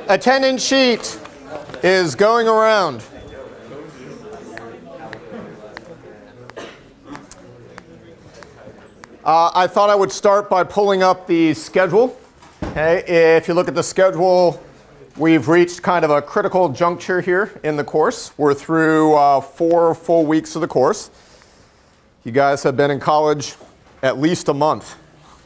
Attendance sheet is going around. I thought I would start by pulling up the schedule. Okay, if you look at the schedule, we've reached kind of a critical juncture here in the course. We're through 4 full weeks of the course. You guys have been in college at least a month,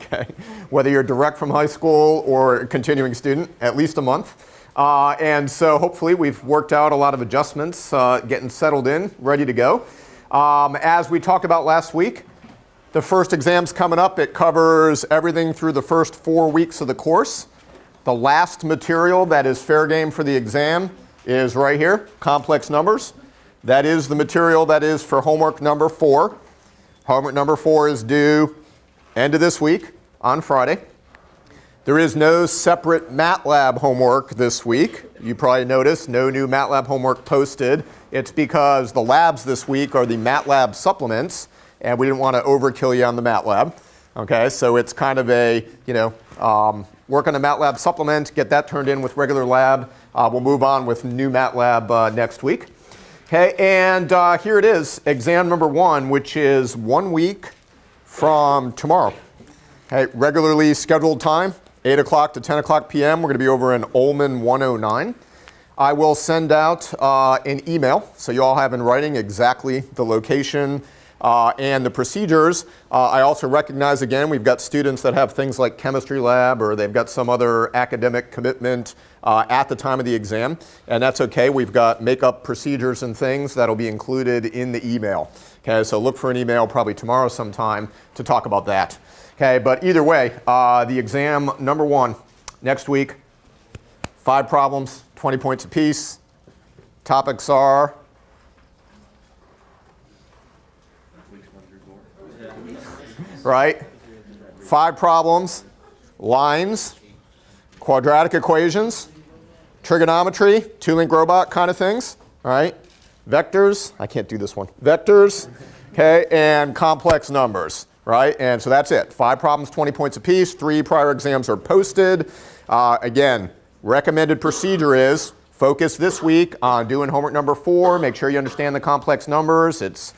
okay? Whether you're direct from high school or a continuing student, at least a month. And so hopefully we've worked out a lot of adjustments, getting settled in, ready to go. As we talked about last week, the first exam's coming up. It covers everything through the first 4 weeks of the course. The last material that is fair game for the exam is right here, complex numbers. That is the material that is for homework number 4. Homework number 4 is due end of this week on Friday. There is no separate MATLAB homework this week. You probably noticed no new MATLAB homework posted. It's because the labs this week are the MATLAB supplements, and we didn't want to overkill you on the MATLAB. Okay, so it's kind of a, work on a MATLAB supplement, get that turned in with regular lab. We'll move on with new MATLAB next week. Okay, and here it is, exam number 1, which is 1 week from tomorrow. Okay, regularly scheduled time, 8 o'clock to 10 o'clock p.m. We're going to be over in Ullman 109. I will send out an email, so you all have in writing exactly the location and the procedures. I also recognize, again, we've got students that have things like chemistry lab or they've got some other academic commitment at the time of the exam, and that's okay. We've got makeup procedures and things that'll be included in the email. Okay, so look for an email probably tomorrow sometime to talk about that. Okay, but either way, the exam number 1 next week, 5 problems, 20 points apiece. Topics are right? 5 problems, lines, quadratic equations, trigonometry, 2-link robot kind of things, all right? Vectors, I can't do this one. Vectors, okay, and complex numbers, right? And so that's it. 5 problems, 20 points apiece. 3 prior exams are posted. Again, recommended procedure is focus this week on doing homework number 4. Make sure you understand the complex numbers. It's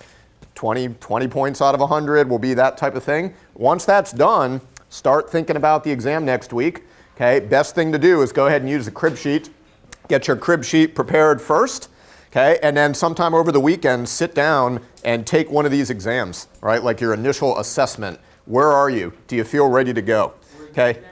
20 points out of 100 will be that type of thing. Once that's done, start thinking about the exam next week. Okay, best thing to do is go ahead and use the crib sheet. Get your crib sheet prepared first. Okay, and then sometime over the weekend, sit down and take one of these exams, right? Like your initial assessment. Where are you? Do you feel ready to go? Okay.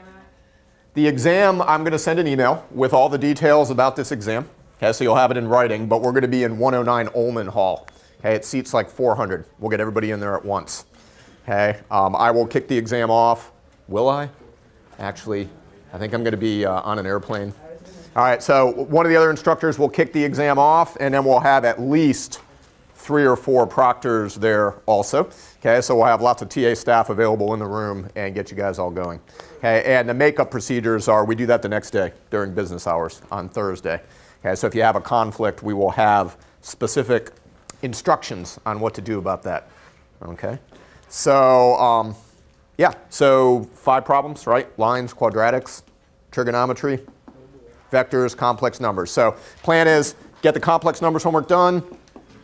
The exam, I'm going to send an email with all the details about this exam. Okay, so you'll have it in writing, but we're going to be in 109 Ullman Hall. Okay, it seats like 400. We'll get everybody in there at once. Okay, I will kick the exam off. Will I? Actually, I think I'm going to be on an airplane. All right, so one of the other instructors will kick the exam off, and then we'll have at least 3 or 4 proctors there also. Okay, so we'll have lots of TA staff available in the room and get you guys all going. Okay, and the makeup procedures are, we do that the next day during business hours on Thursday. Okay, so if you have a conflict, we will have specific instructions on what to do about that. Okay, so yeah, so 5 problems, right? Lines, quadratics, trigonometry, vectors, complex numbers. So plan is get the complex numbers homework done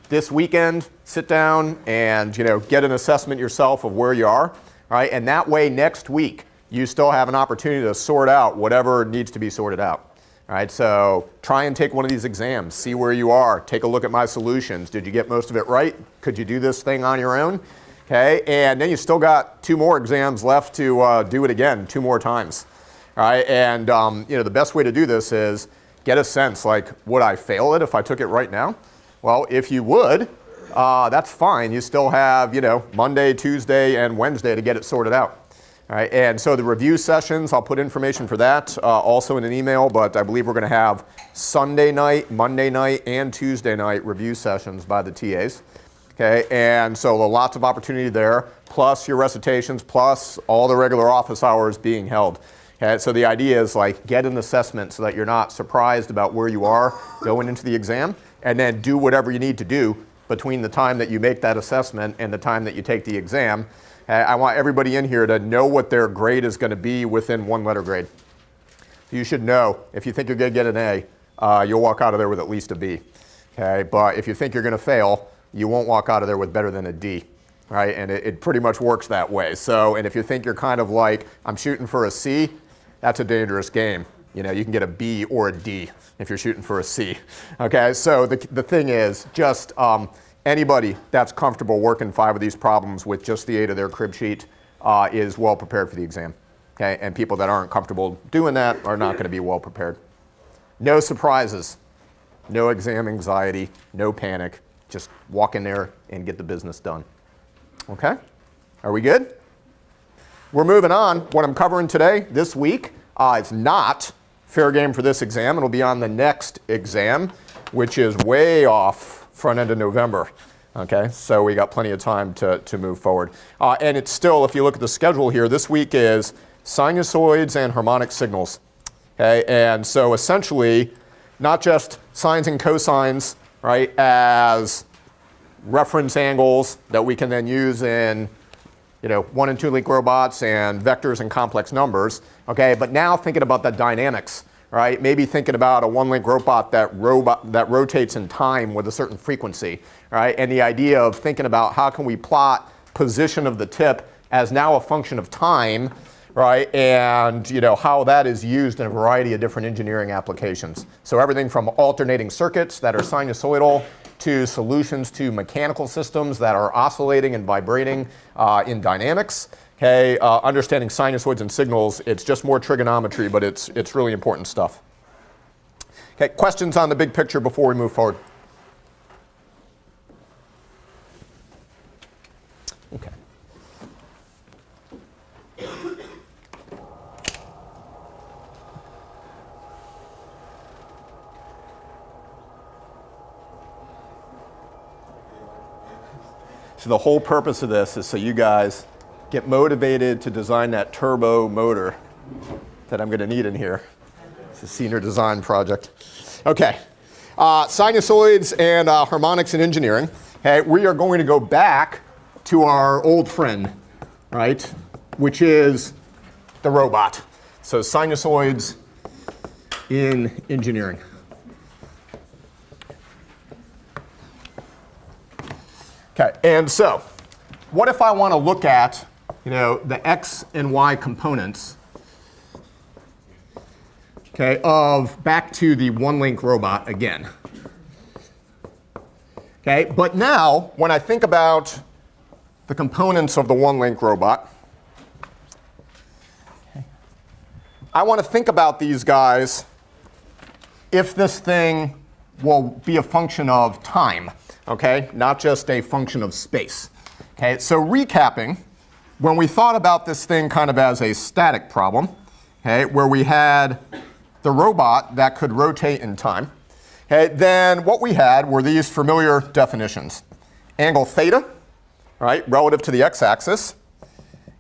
this weekend, sit down and get an assessment yourself of where you are, right? And that way next week you still have an opportunity to sort out whatever needs to be sorted out. All right, so try and take one of these exams, see where you are, take a look at my solutions. Did you get most of it right? Could you do this thing on your own? Okay, and then you still got 2 more exams left to do it again 2 more times. All right, and the best way to do this is get a sense, like, would I fail it if I took it right now? Well, if you would, that's fine. You still have, Monday, Tuesday, and Wednesday to get it sorted out. All right, and so the review sessions, I'll put information for that also in an email, but I believe we're going to have Sunday night, Monday night, and Tuesday night review sessions by the TAs. Okay, and so lots of opportunity there, plus your recitations, plus all the regular office hours being held. Okay, so the idea is like get an assessment so that you're not surprised about where you are going into the exam, and then do whatever you need to do between the time that you make that assessment and the time that you take the exam. I want everybody in here to know what their grade is going to be within 1 letter grade. You should know if you think you're going to get an A, you'll walk out of there with at least a B. Okay? But if you think you're going to fail, you won't walk out of there with better than a D. Right? And it pretty much works that way. So, and if you think you're kind of like, I'm shooting for a C, that's a dangerous game. You know, you can get a B or a D if you're shooting for a C. Okay, so the thing is, just anybody that's comfortable working 5 of these problems with just the 8 of their crib sheet is well prepared for the exam. Okay, and people that aren't comfortable doing that are not going to be well prepared. No surprises, no exam anxiety, no panic. Just walk in there and get the business done. Okay, are we good? We're moving on. What I'm covering today, this week, it's not fair game for this exam. It'll be on the next exam, which is way off front end of November. Okay, so we got plenty of time to move forward. And it's still, if you look at the schedule here, this week is sinusoids and harmonic signals. Okay, and so essentially, not just sines and cosines, right, as reference angles that we can then use in 1 and 2 link robots and vectors and complex numbers, okay? But now thinking about the dynamics, right? Maybe thinking about a 1 link robot that rotates in time with a certain frequency, right? And the idea of thinking about how can we plot position of the tip as now a function of time, right? And how that is used in a variety of different engineering applications. So everything from alternating circuits that are sinusoidal to solutions to mechanical systems that are oscillating and vibrating in dynamics. Okay, understanding sinusoids and signals, it's just more trigonometry, but it's really important stuff. Okay, questions on the big picture before we move forward? Okay. So the whole purpose of this is so you guys get motivated to design that turbo motor that I'm going to need in here. It's a senior design project. Okay, sinusoids and harmonics in engineering. Okay, we are going to go back to our old friend, right, which is the robot. So sinusoids in engineering. Okay, and so what if I want to look at, the x and y components, okay, of back to the 1 link robot again. Okay, but now when I think about the components of the 1 link robot, I want to think about these guys if this thing will be a function of time. Okay, not just a function of space. Okay, so recapping, when we thought about this thing kind of as a static problem, okay, where we had the robot that could rotate in time, okay, then what we had were these familiar definitions. Angle theta, right, relative to the x-axis,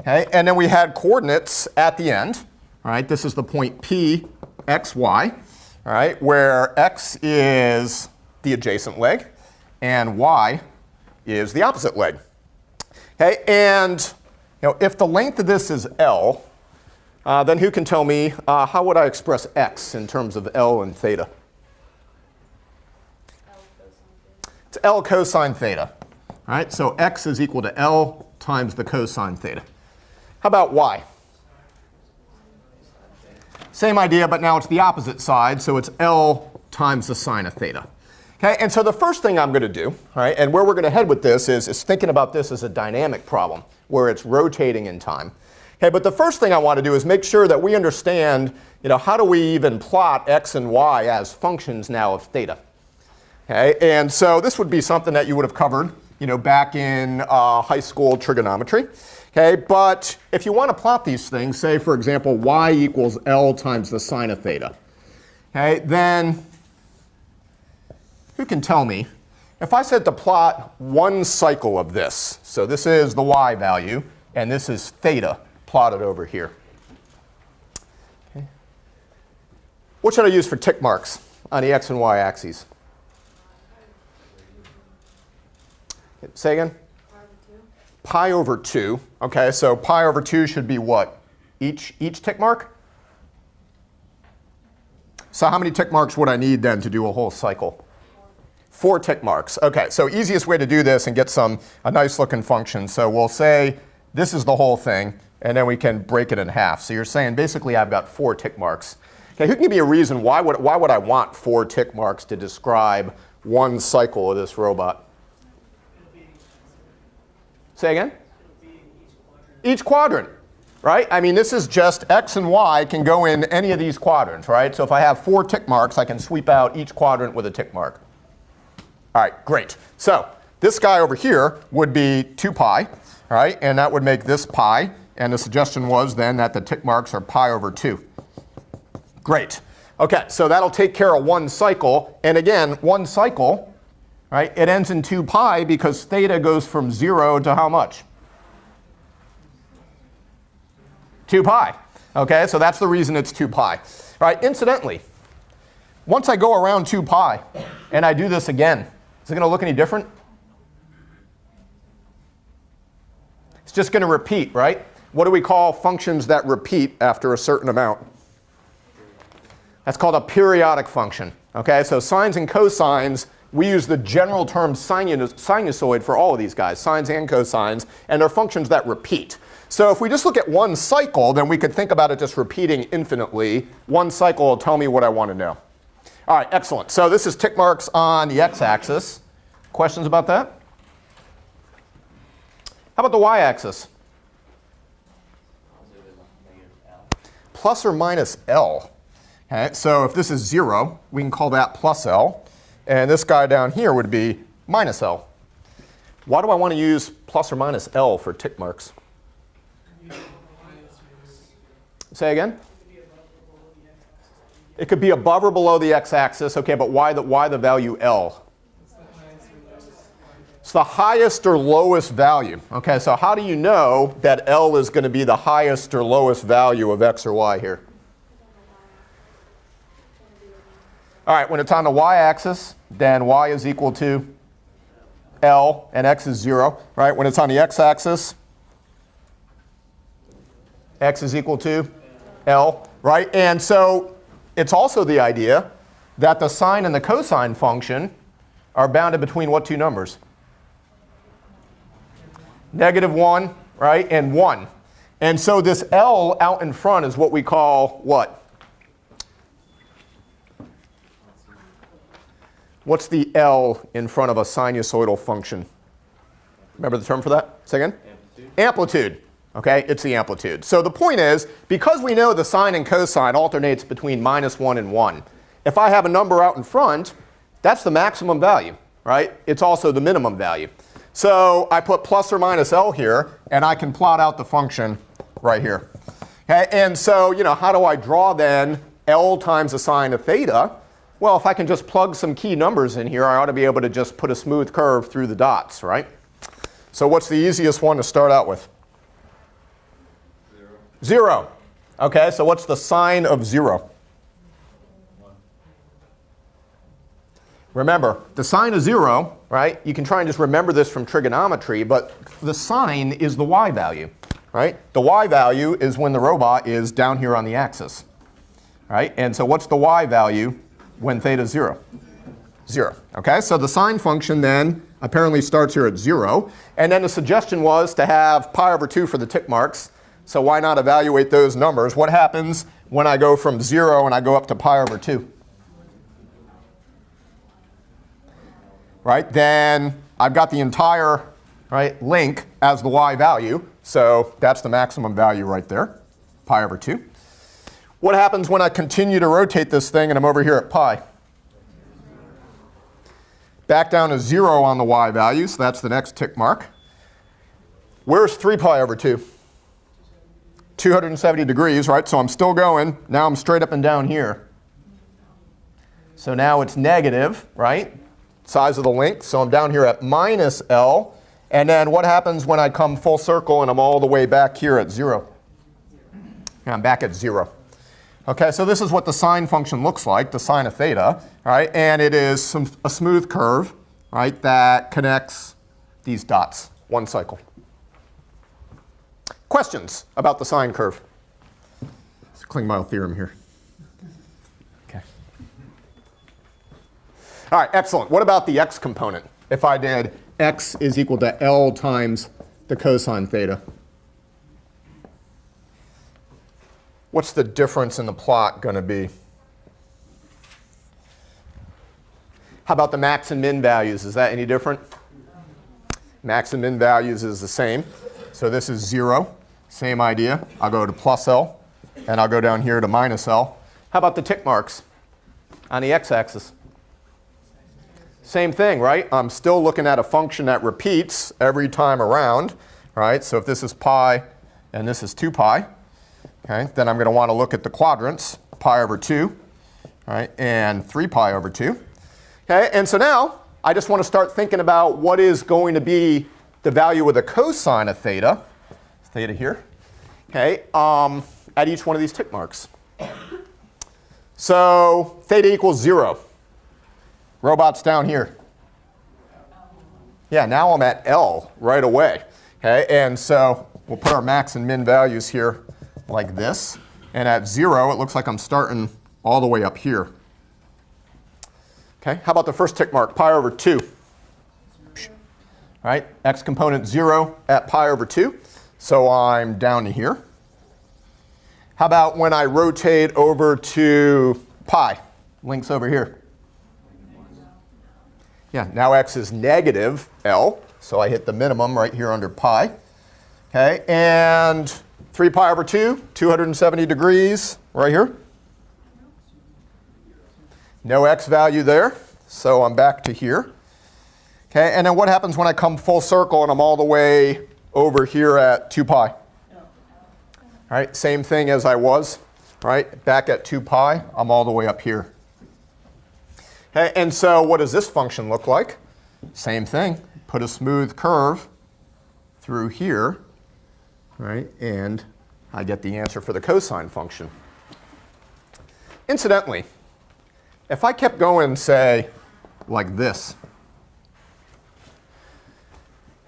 okay, and then we had coordinates at the end, right, this is the point P, x, y, right, where x is the adjacent leg, and y is the opposite leg. Okay, and if the length of this is L, then who can tell me how would I express x in terms of L and theta? It's L cosine theta. All right, so x is equal to L times the cosine theta. How about y? Same idea, but now it's the opposite side, so it's L times the sine of theta. Okay, and so the first thing I'm going to do, right, and where we're going to head with this is thinking about this as a dynamic problem where it's rotating in time. Okay, but the first thing I want to do is make sure that we understand, how do we even plot x and y as functions now of theta. Okay, and so this would be something that you would have covered, back in high school trigonometry. Okay, but if you want to plot these things, say for example y equals L times the sine of theta. Okay, then who can tell me, if I said to plot one cycle of this, so this is the y value, and this is theta plotted over here. Okay. What should I use for tick marks on the x and y axes? Say again? Pi over 2. Okay, so pi over 2 should be what? Each tick mark? So how many tick marks would I need then to do a whole cycle? 4 tick marks. Okay, so easiest way to do this and get a nice looking function. So we'll say this is the whole thing, and then we can break it in half. So you're saying basically I've got 4 tick marks. Okay, who can give me a reason why would I want 4 tick marks to describe one cycle of this robot? Say again? Each quadrant, right? I mean, this is just X and Y can go in any of these quadrants, right? So if I have 4 tick marks, I can sweep out each quadrant with a tick mark. All right, great. So this guy over here would be 2 pi, all right? And that would make this pi. And the suggestion was then that the tick marks are pi over 2. Great. Okay, so that'll take care of one cycle. And again, one cycle, right, it ends in 2 pi because theta goes from 0 to how much? 2 pi. Okay, so that's the reason it's 2 pi. All right, incidentally, once I go around 2 pi and I do this again, is it going to look any different? It's just going to repeat, right? What do we call functions that repeat after a certain amount? That's called a periodic function. Okay, so sines and cosines, we use the general term sinusoid for all of these guys, sines and cosines, and they're functions that repeat. So if we just look at one cycle, then we could think about it just repeating infinitely. One cycle will tell me what I want to know. All right, excellent. So this is tick marks on the x-axis. Questions about that? How about the y-axis? Plus or minus L. Okay, so if this is 0, we can call that plus L. And this guy down here would be minus L. Why do I want to use plus or minus L for tick marks? Say again? It could be above or below the x-axis. Okay, but why the value L? It's the highest or lowest value. Okay, so how do you know that L is going to be the highest or lowest value of x or y here? All right, when it's on the y-axis, then y is equal to L and x is 0. Right? When it's on the x-axis, x is equal to L. Right? And so it's also the idea that the sine and the cosine function are bounded between what 2 numbers? -1, right, and 1. And so this L out in front is what we call what? What's the L in front of a sinusoidal function? Remember the term for that? Say again? Amplitude. Amplitude. Okay, it's the amplitude. So the point is, because we know the sine and cosine alternates between -1 and 1, if I have a number out in front, that's the maximum value, right? It's also the minimum value. So I put plus or minus L here, and I can plot out the function right here. Okay, and so, how do I draw then L times the sine of theta? Well, if I can just plug some key numbers in here, I ought to be able to just put a smooth curve through the dots, right? So what's the easiest one to start out with? 0. Okay, so what's the sine of 0? 1. Remember, the sine of 0, right? You can try and just remember this from trigonometry, but the sine is the y value, right? The y value is when the robot is down here on the axis, right? And so what's the y value when theta is 0? 0. Okay, so the sine function then apparently starts here at 0. And then the suggestion was to have pi over 2 for the tick marks. So why not evaluate those numbers? What happens when I go from 0 and I go up to pi over 2? Right, then I've got the entire link as the y value. So that's the maximum value right there, pi over 2. What happens when I continue to rotate this thing and I'm over here at pi? Back down to 0 on the y value, so that's the next tick mark. Where's 3 pi over 2? 270 degrees, right? So I'm still going. Now I'm straight up and down here. So now it's negative, right? Size of the length. So I'm down here at minus L. And then what happens when I come full circle and I'm all the way back here at 0? I'm back at 0. Okay, so this is what the sine function looks like, the sine of theta, right? And it is a smooth curve, right, that connects these dots, one cycle. Questions about the sine curve? It's a Klingbeil theorem here. Okay. All right, excellent. What about the x component? If I did x is equal to L times the cosine theta. What's the difference in the plot going to be? How about the max and min values? Is that any different? Max and min values is the same. So this is 0. Same idea. I'll go to plus L, and I'll go down here to minus L. How about the tick marks on the x-axis? Same thing, right? I'm still looking at a function that repeats every time around, right? So if this is pi and this is 2 pi, okay, then I'm going to want to look at the quadrants, pi over 2, right, and 3 pi over 2. Okay, and so now I just want to start thinking about what is going to be the value of the cosine of theta, theta here, okay, at each one of these tick marks. So theta equals 0. Robot's down here. Yeah, now I'm at L right away. Okay, and so we'll put our max and min values here like this. And at 0, it looks like I'm starting all the way up here. Okay, how about the first tick mark, pi over 2? All right, x component 0 at pi over 2. So I'm down to here. How about when I rotate over to pi? Link's over here. Yeah, now x is negative L, so I hit the minimum right here under pi. Okay, and 3 pi over 2, 270 degrees right here. No x value there, so I'm back to here. Okay, and then what happens when I come full circle and I'm all the way over here at 2 pi? All right, same thing as I was, right? Back at 2 pi, I'm all the way up here. Okay, and so what does this function look like? Same thing. Put a smooth curve through here, right? And I get the answer for the cosine function. Incidentally, if I kept going, say, like this,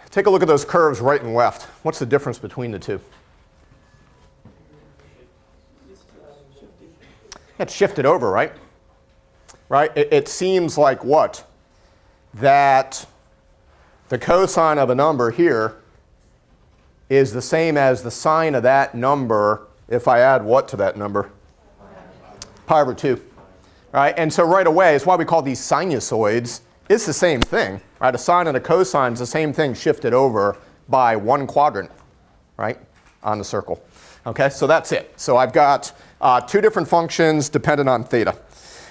take a look at those curves right and left. What's the difference between the two? It's shifted over, right? Right? It seems like what? That the cosine of a number here is the same as the sine of that number if I add what to that number? Pi over 2. Right? And so right away, it's why we call these sinusoids. It's the same thing. Right? A sine and a cosine is the same thing shifted over by 1 quadrant, right, on the circle. Okay, so that's it. So I've got 2 different functions dependent on theta.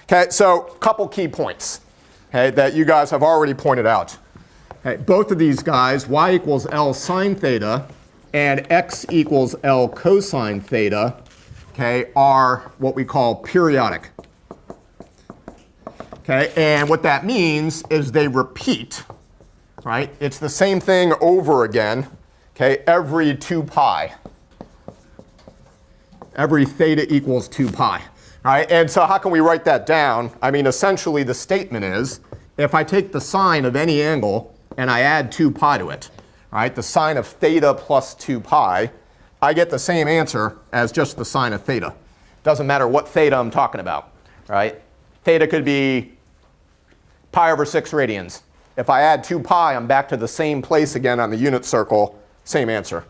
Okay, so a couple key points, okay, that you guys have already pointed out. Okay, both of these guys, y equals L sine theta and x equals L cosine theta, okay, are what we call periodic. Okay, and what that means is they repeat, right? It's the same thing over again, okay, every 2 pi. Every theta equals 2 pi. Right? And so how can we write that down? I mean, essentially the statement is, if I take the sine of any angle and I add 2 pi to it, right, the sine of theta plus 2 pi, I get the same answer as just the sine of theta. Doesn't matter what theta I'm talking about, right? Theta could be pi over 6 radians. If I add 2 pi, I'm back to the same place again on the unit circle, same answer.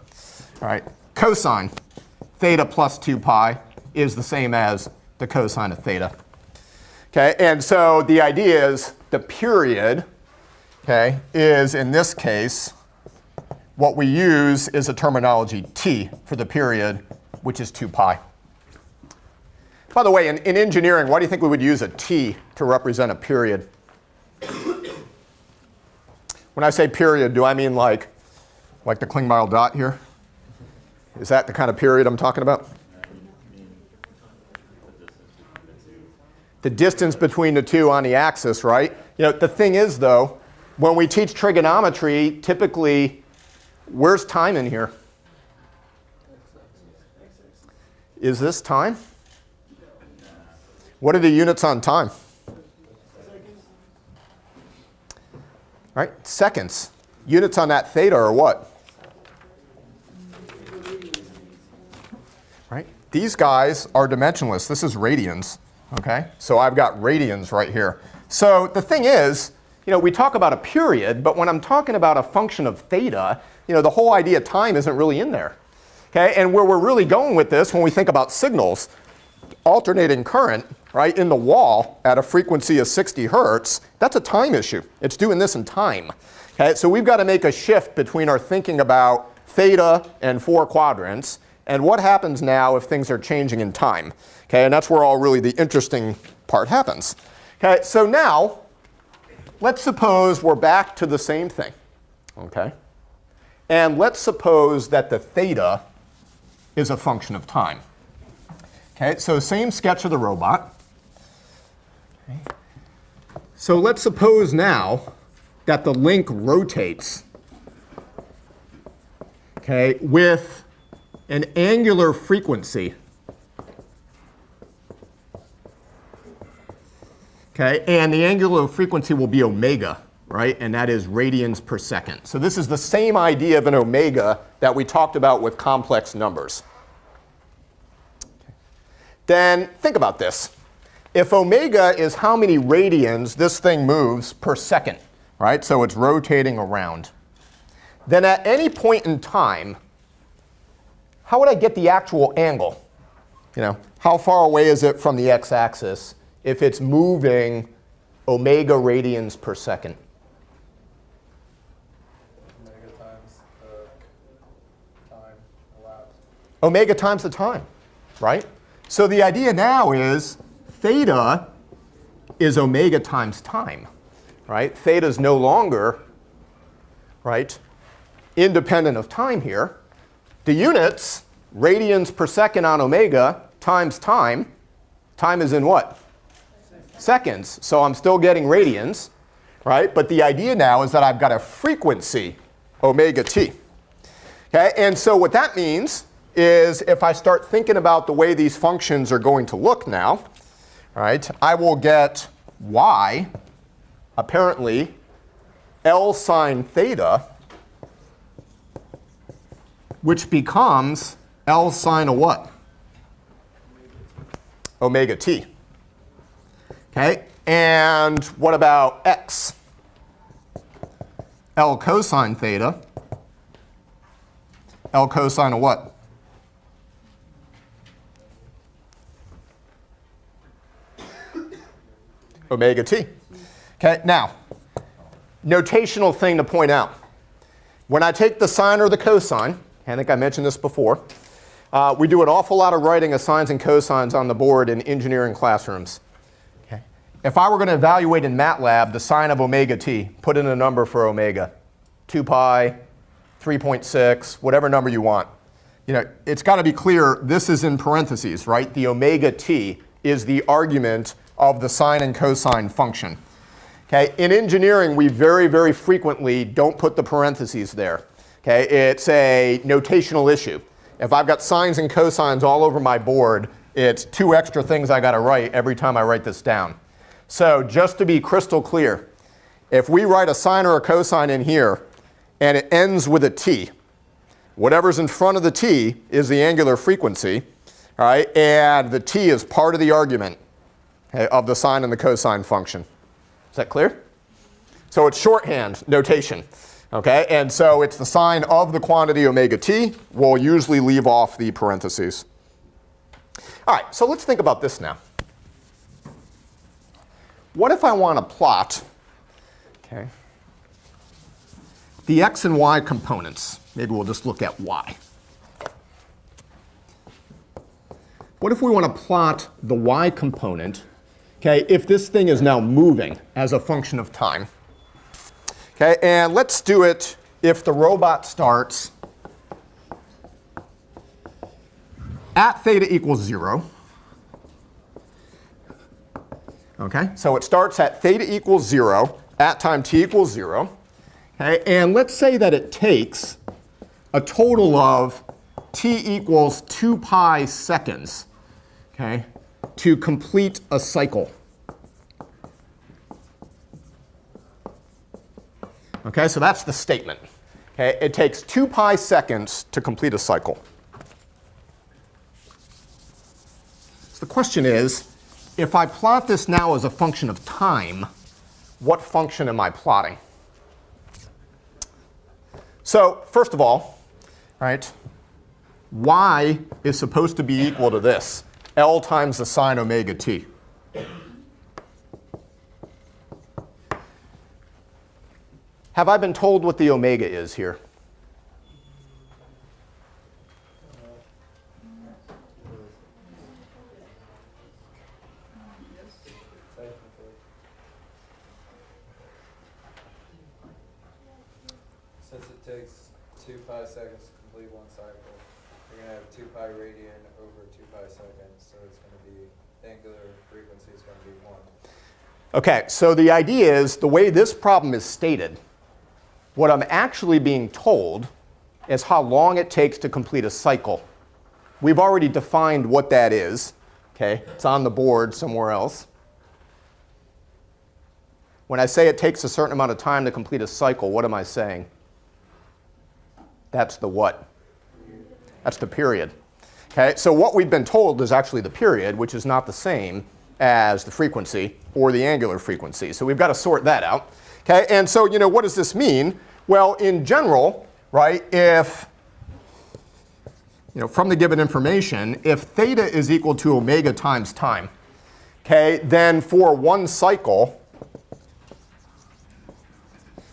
All right, cosine theta plus 2 pi is the same as the cosine of theta. Okay, and so the idea is the period, okay, is in this case, what we use is a terminology t for the period, which is 2 pi. By the way, in engineering, why do you think we would use a t to represent a period? When I say period, do I mean like the Klingbeil dot here? Is that the kind of period I'm talking about? The distance between the two on the axis, right? You know, the thing is, though, when we teach trigonometry, typically, where's time in here? Is this time? What are the units on time? Right? Seconds. Units on that theta are what? Right? These guys are dimensionless. This is radians. Okay? So I've got radians right here. So the thing is, we talk about a period, but when I'm talking about a function of theta, the whole idea of time isn't really in there. Okay? And where we're really going with this when we think about signals, alternating current, right, in the wall at a frequency of 60 hertz, that's a time issue. It's doing this in time. Okay? So we've got to make a shift between our thinking about theta and 4 quadrants and what happens now if things are changing in time. Okay? And that's where all really the interesting part happens. Okay? So now, let's suppose we're back to the same thing. Okay? And let's suppose that the theta is a function of time. Okay, so same sketch of the robot. Okay. So let's suppose now that the link rotates, okay, with an angular frequency. Okay, and the angular frequency will be omega, right? And that is radians per second. So this is the same idea of an omega that we talked about with complex numbers. Okay. Then think about this. If omega is how many radians this thing moves per second, right? So it's rotating around. Then at any point in time, how would I get the actual angle? How far away is it from the x-axis if it's moving omega radians per second? Omega times the time, right? So the idea now is theta is omega times time, right? Theta is no longer, right, independent of time here. The units, radians per second on omega times time. Time is in what? Seconds. So I'm still getting radians, right? But the idea now is that I've got a frequency, omega t. Okay? And so what that means is if I start thinking about the way these functions are going to look now, right, I will get y, apparently, L sine theta, which becomes L sine of what? Omega t. Okay, and what about x? L cosine theta. L cosine of what? Omega t. Okay, now, notational thing to point out. When I take the sine or the cosine, I think I mentioned this before, we do an awful lot of writing of sines and cosines on the board in engineering classrooms. Okay. If I were going to evaluate in MATLAB the sine of omega t, put in a number for omega, 2 pi, 3.6, whatever number you want. It's got to be clear this is in parentheses, right? The omega t is the argument of the sine and cosine function. Okay? In engineering, we very, very frequently don't put the parentheses there. Okay? It's a notational issue. If I've got sines and cosines all over my board, it's 2 extra things I got to write every time I write this down. So just to be crystal clear, if we write a sine or a cosine in here and it ends with a t, whatever's in front of the t is the angular frequency, all right? And the t is part of the argument, okay, of the sine and the cosine function. Is that clear? So it's shorthand notation. Okay, and so it's the sine of the quantity omega t. We'll usually leave off the parentheses. All right, so let's think about this now. What if I want to plot, okay, the x and y components? Maybe we'll just look at y. What if we want to plot the y component, okay, if this thing is now moving as a function of time? Okay, and let's do it if the robot starts at theta equals 0. Okay, so it starts at theta equals 0 at time t equals 0. Okay, and let's say that it takes a total of t equals 2 pi seconds, okay, to complete a cycle. Okay, so that's the statement. Okay, it takes 2 pi seconds to complete a cycle. So the question is, if I plot this now as a function of time, what function am I plotting? So first of all, right, y is supposed to be equal to this, L times the sine omega t. Have I been told what the omega is here? Since it takes 2 pi seconds to complete one cycle, you're going to have 2 pi radian over 2 pi seconds, so it's going to be, the angular frequency is going to be 1. Okay, so the idea is, the way this problem is stated, what I'm actually being told is how long it takes to complete a cycle. We've already defined what that is. Okay, it's on the board somewhere else. When I say it takes a certain amount of time to complete a cycle, what am I saying? That's the what? That's the period. Okay, so what we've been told is actually the period, which is not the same as the frequency or the angular frequency. So we've got to sort that out. Okay, and so, what does this mean? Well, in general, right, if, from the given information, if theta is equal to omega times time, okay, then for one cycle,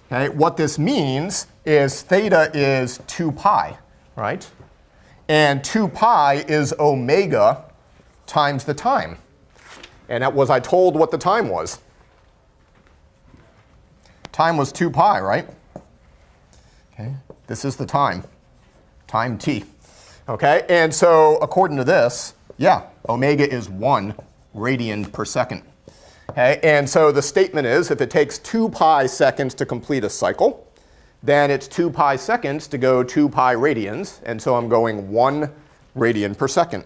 okay, what this means is theta is 2 pi, right? And 2 pi is omega times the time. And that was, I told what the time was. Time was 2 pi, right? Okay, this is the time t. Okay, and so according to this, yeah, omega is 1 radian per second. Okay, and so the statement is, if it takes 2 pi seconds to complete a cycle, then it's 2 pi seconds to go 2 pi radians, and so I'm going 1 radian per second.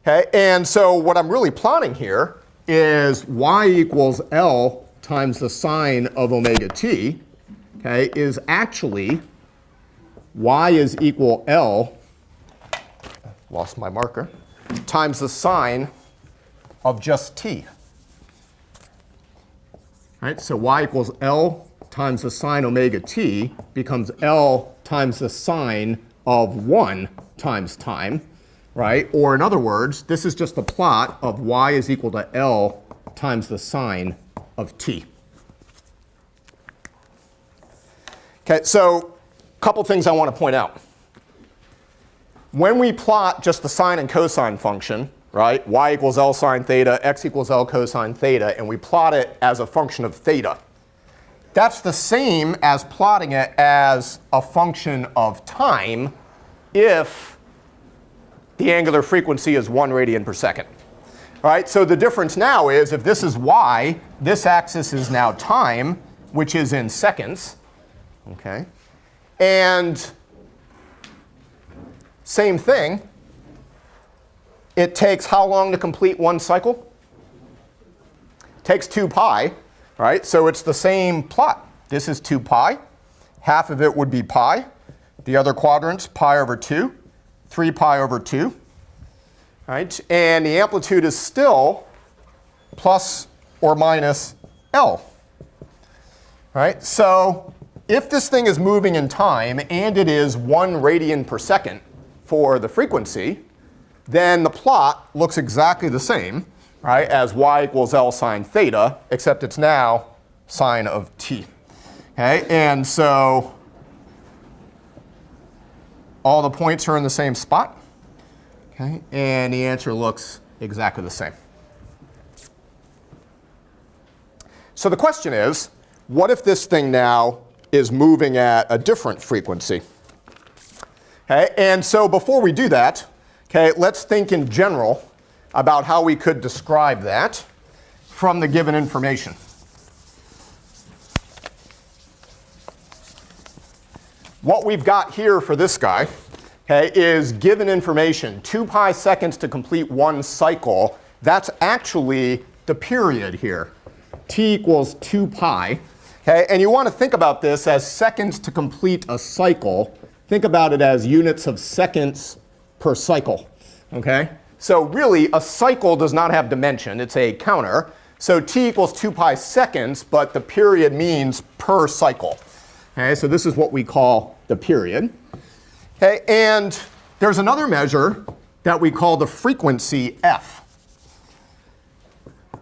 Okay, and so what I'm really plotting here is y equals L times the sine of omega t, okay, is actually y is equal L, lost my marker, times the sine of just t. Right, so y equals L times the sine omega t becomes L times the sine of 1 times time, right? Or in other words, this is just the plot of y is equal to L times the sine of t. Okay, so a couple things I want to point out. When we plot just the sine and cosine function, right, y equals L sine theta, x equals L cosine theta, and we plot it as a function of theta, that's the same as plotting it as a function of time if the angular frequency is 1 radian per second. All right, so the difference now is, if this is y, this axis is now time, which is in seconds. Okay, and same thing, it takes how long to complete one cycle? It takes 2 pi, right? So it's the same plot. This is 2 pi. Half of it would be pi. The other quadrants, pi over 2, 3 pi over 2. Right? And the amplitude is still plus or minus L. Right? So if this thing is moving in time and it is 1 radian per second for the frequency, then the plot looks exactly the same, right, as y equals L sine theta, except it's now sine of t. Okay? And so all the points are in the same spot. Okay? And the answer looks exactly the same. So the question is, what if this thing now is moving at a different frequency? Okay? And so before we do that, okay, let's think in general about how we could describe that from the given information. What we've got here for this guy, okay, is given information, 2 pi seconds to complete one cycle. That's actually the period here. T equals 2 pi. Okay, and you want to think about this as seconds to complete a cycle. Think about it as units of seconds per cycle. Okay? So really, a cycle does not have dimension. It's a counter. So t equals 2 pi seconds, but the period means per cycle. Okay, so this is what we call the period. Okay, and there's another measure that we call the frequency f.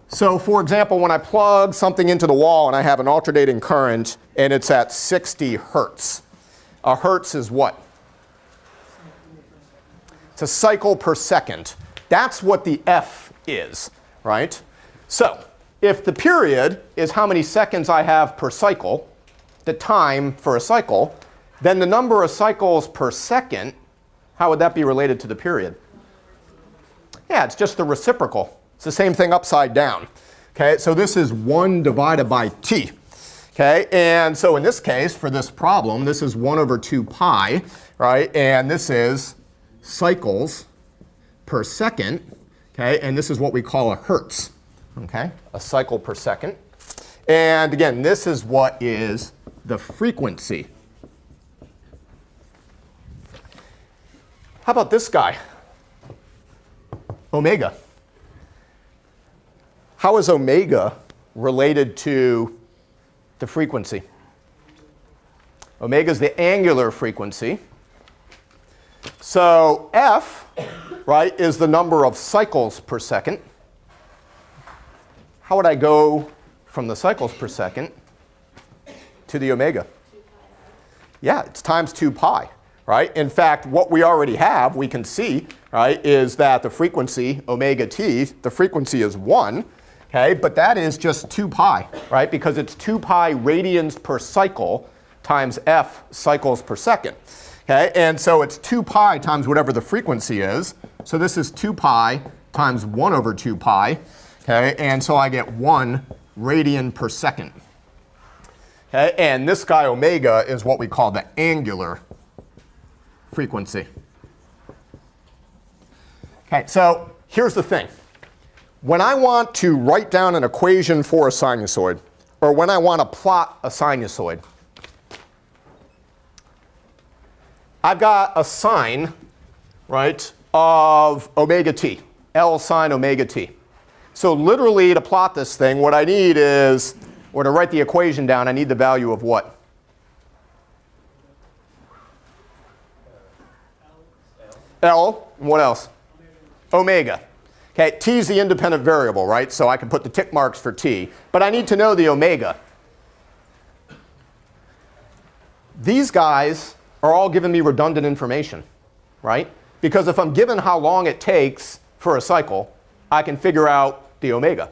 So for example, when I plug something into the wall and I have an alternating current and it's at 60 hertz. A hertz is what? It's a cycle per second. That's what the f is, right? So if the period is how many seconds I have per cycle, the time for a cycle, then the number of cycles per second, how would that be related to the period? Yeah, it's just the reciprocal. It's the same thing upside down. Okay, so this is 1 divided by t. Okay, and so in this case, for this problem, this is 1 over 2 pi, right? And this is cycles per second. Okay, and this is what we call a hertz. Okay, a cycle per second. And again, this is what is the frequency. How about this guy? Omega. How is omega related to the frequency? Omega is the angular frequency. So f, right, is the number of cycles per second. How would I go from the cycles per second to the omega? Yeah, it's times 2 pi, right? In fact, what we already have, we can see, right, is that the frequency, omega t, the frequency is 1. Okay, but that is just 2 pi, right? Because it's 2 pi radians per cycle times f cycles per second. Okay, and so it's 2 pi times whatever the frequency is. So this is 2 pi times 1 over 2 pi. Okay, and so I get 1 radian per second. Okay, and this guy omega is what we call the angular frequency. Okay, so here's the thing. When I want to write down an equation for a sinusoid, or when I want to plot a sinusoid, I've got a sine, right, of omega t, L sine omega t. So literally to plot this thing, what I need is, or to write the equation down, I need the value of what? L, and what else? Omega. Okay, t is the independent variable, right? So I can put the tick marks for t. But I need to know the omega. These guys are all giving me redundant information, right? Because if I'm given how long it takes for a cycle, I can figure out the omega,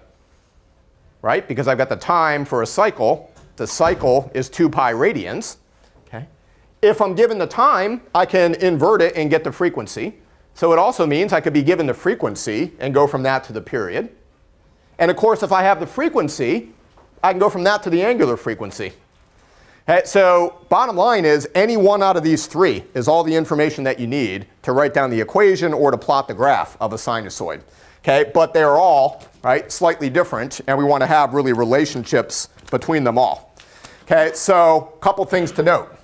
right? Because I've got the time for a cycle. The cycle is 2 pi radians. Okay? If I'm given the time, I can invert it and get the frequency. So it also means I could be given the frequency and go from that to the period. And of course, if I have the frequency, I can go from that to the angular frequency. Okay, so bottom line is any one out of these three is all the information that you need to write down the equation or to plot the graph of a sinusoid. Okay, but they're all, right, slightly different, and we want to have really relationships between them all. Okay, so a couple things to note.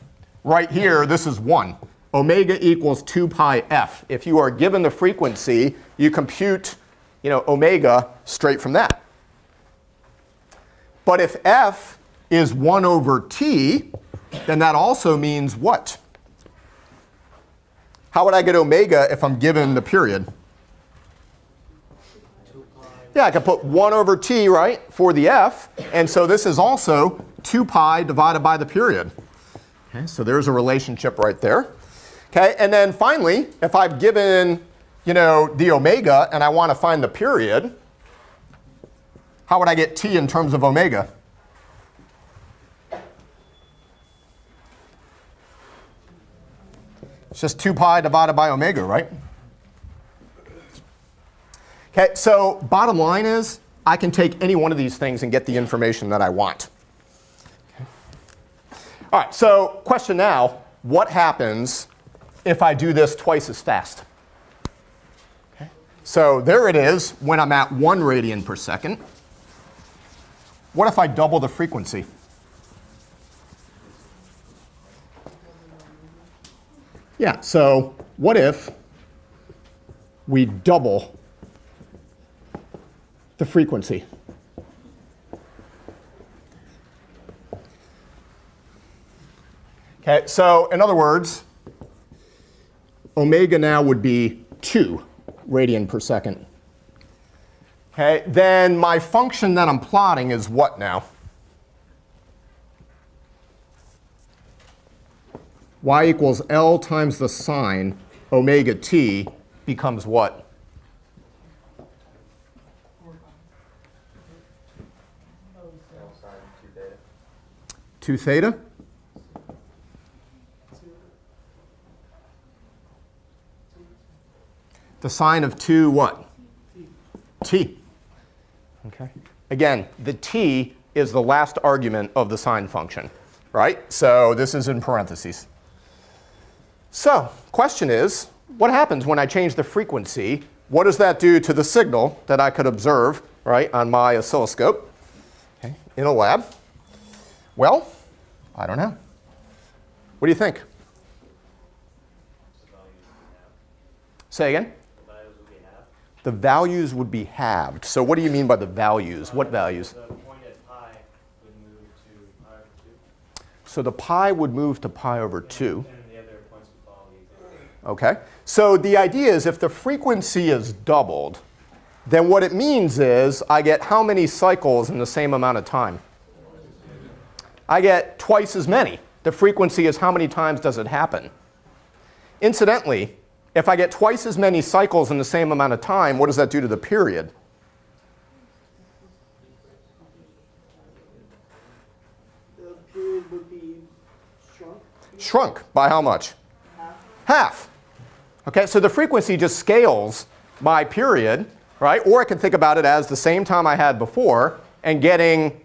Right here, this is 1. Omega equals 2 pi f. If you are given the frequency, you compute, omega straight from that. But if f is 1 over t, then that also means what? How would I get omega if I'm given the period? Yeah, I could put 1 over t, right, for the f. And so this is also 2 pi divided by the period. Okay, so there's a relationship right there. Okay, and then finally, if I've given, the omega and I want to find the period, how would I get t in terms of omega? It's just 2 pi divided by omega, right? Okay, so bottom line is I can take any one of these things and get the information that I want. Okay. All right, so question now, what happens if I do this twice as fast? Okay. So there it is when I'm at 1 radian per second. What if I double the frequency? Yeah, so what if we double the frequency? Okay, so in other words, omega now would be 2 radian per second. Okay, then my function that I'm plotting is what now? Y equals L times the sine omega t becomes what? L sine 2 theta. 2 theta? The sine of 2 what? T. Okay. Again, the t is the last argument of the sine function, right? So this is in parentheses. So, question is, what happens when I change the frequency? What does that do to the signal that I could observe, right, on my oscilloscope, okay, in a lab? Well, I don't know. What do you think? Say again? The values would be halved. So what do you mean by the values? What values? The point at pi would move to pi over 2. So the pi would move to pi over 2. And the other points would follow the example. Okay. So the idea is if the frequency is doubled, then what it means is I get how many cycles in the same amount of time? I get twice as many. The frequency is how many times does it happen? Incidentally, if I get twice as many cycles in the same amount of time, what does that do to the period? The period would be shrunk. Shrunk by how much? Half. Okay, so the frequency just scales my period, right? Or I can think about it as the same time I had before and getting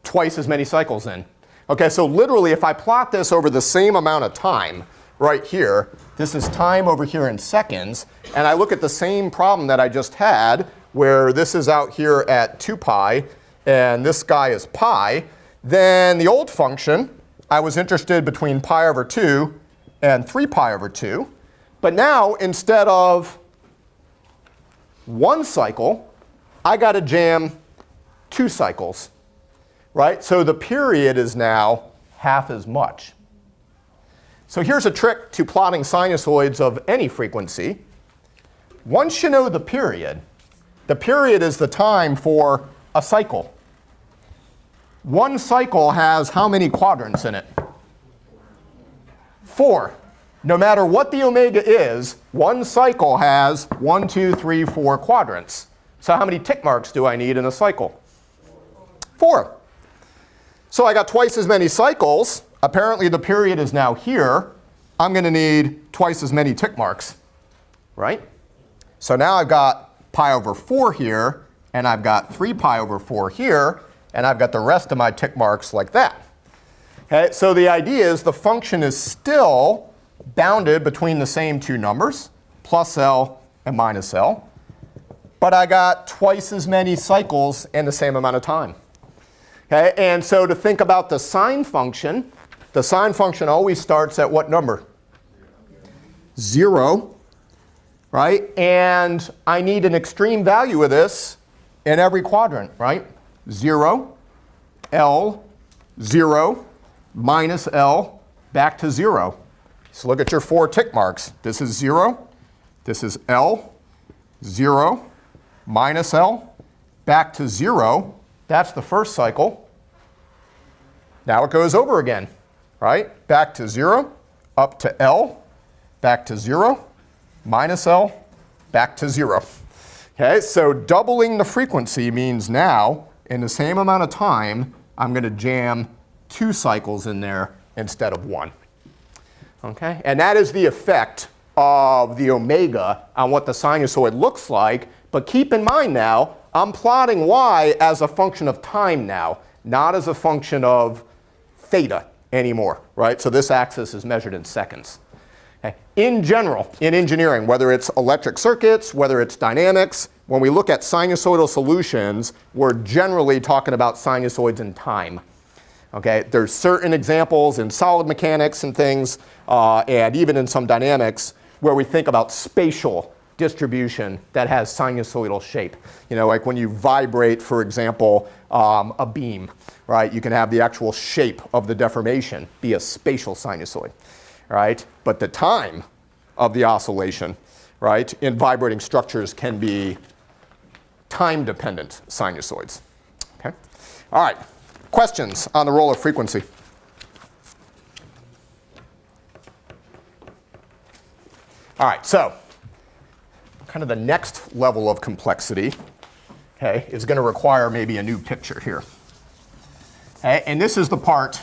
twice as many cycles in. Okay, so literally if I plot this over the same amount of time, right here, this is time over here in seconds, and I look at the same problem that I just had, where this is out here at 2 pi, and this guy is pi, then the old function, I was interested between pi over 2 and 3 pi over 2. But now, instead of 1 cycle, I got to jam 2 cycles, right? So the period is now half as much. So here's a trick to plotting sinusoids of any frequency. Once you know the period is the time for a cycle. 1 cycle has how many quadrants in it? 4. No matter what the omega is, 1 cycle has 1, 2, 3, 4 quadrants. So how many tick marks do I need in a cycle? 4. So I got twice as many cycles. Apparently the period is now here. I'm going to need twice as many tick marks, right? So now I've got pi over 4 here, and I've got 3 pi over 4 here, and I've got the rest of my tick marks like that. Okay, so the idea is the function is still bounded between the same 2 numbers, plus L and minus L, but I got twice as many cycles in the same amount of time. Okay, and so to think about the sine function always starts at what number? 0, right? And I need an extreme value of this in every quadrant, right? 0, L, 0, minus L, back to 0. So look at your 4 tick marks. This is 0, this is L, 0, minus L, back to 0. That's the first cycle. Now it goes over again, right? Back to 0, up to L, back to 0, minus L, back to 0. Okay, so doubling the frequency means now, in the same amount of time, I'm going to jam 2 cycles in there instead of 1. Okay, and that is the effect of the omega on what the sinusoid looks like. But keep in mind now, I'm plotting y as a function of time now, not as a function of theta anymore, right? So this axis is measured in seconds. Okay. In general, in engineering, whether it's electric circuits, whether it's dynamics, when we look at sinusoidal solutions, we're generally talking about sinusoids in time. Okay, there's certain examples in solid mechanics and things, and even in some dynamics, where we think about spatial distribution that has sinusoidal shape. You know, like when you vibrate, for example, a beam, right? You can have the actual shape of the deformation be a spatial sinusoid, right? But the time of the oscillation, right, in vibrating structures can be time-dependent sinusoids. Okay? All right. Questions on the role of frequency? All right, so kind of the next level of complexity, okay, is going to require maybe a new picture here. Okay, and this is the part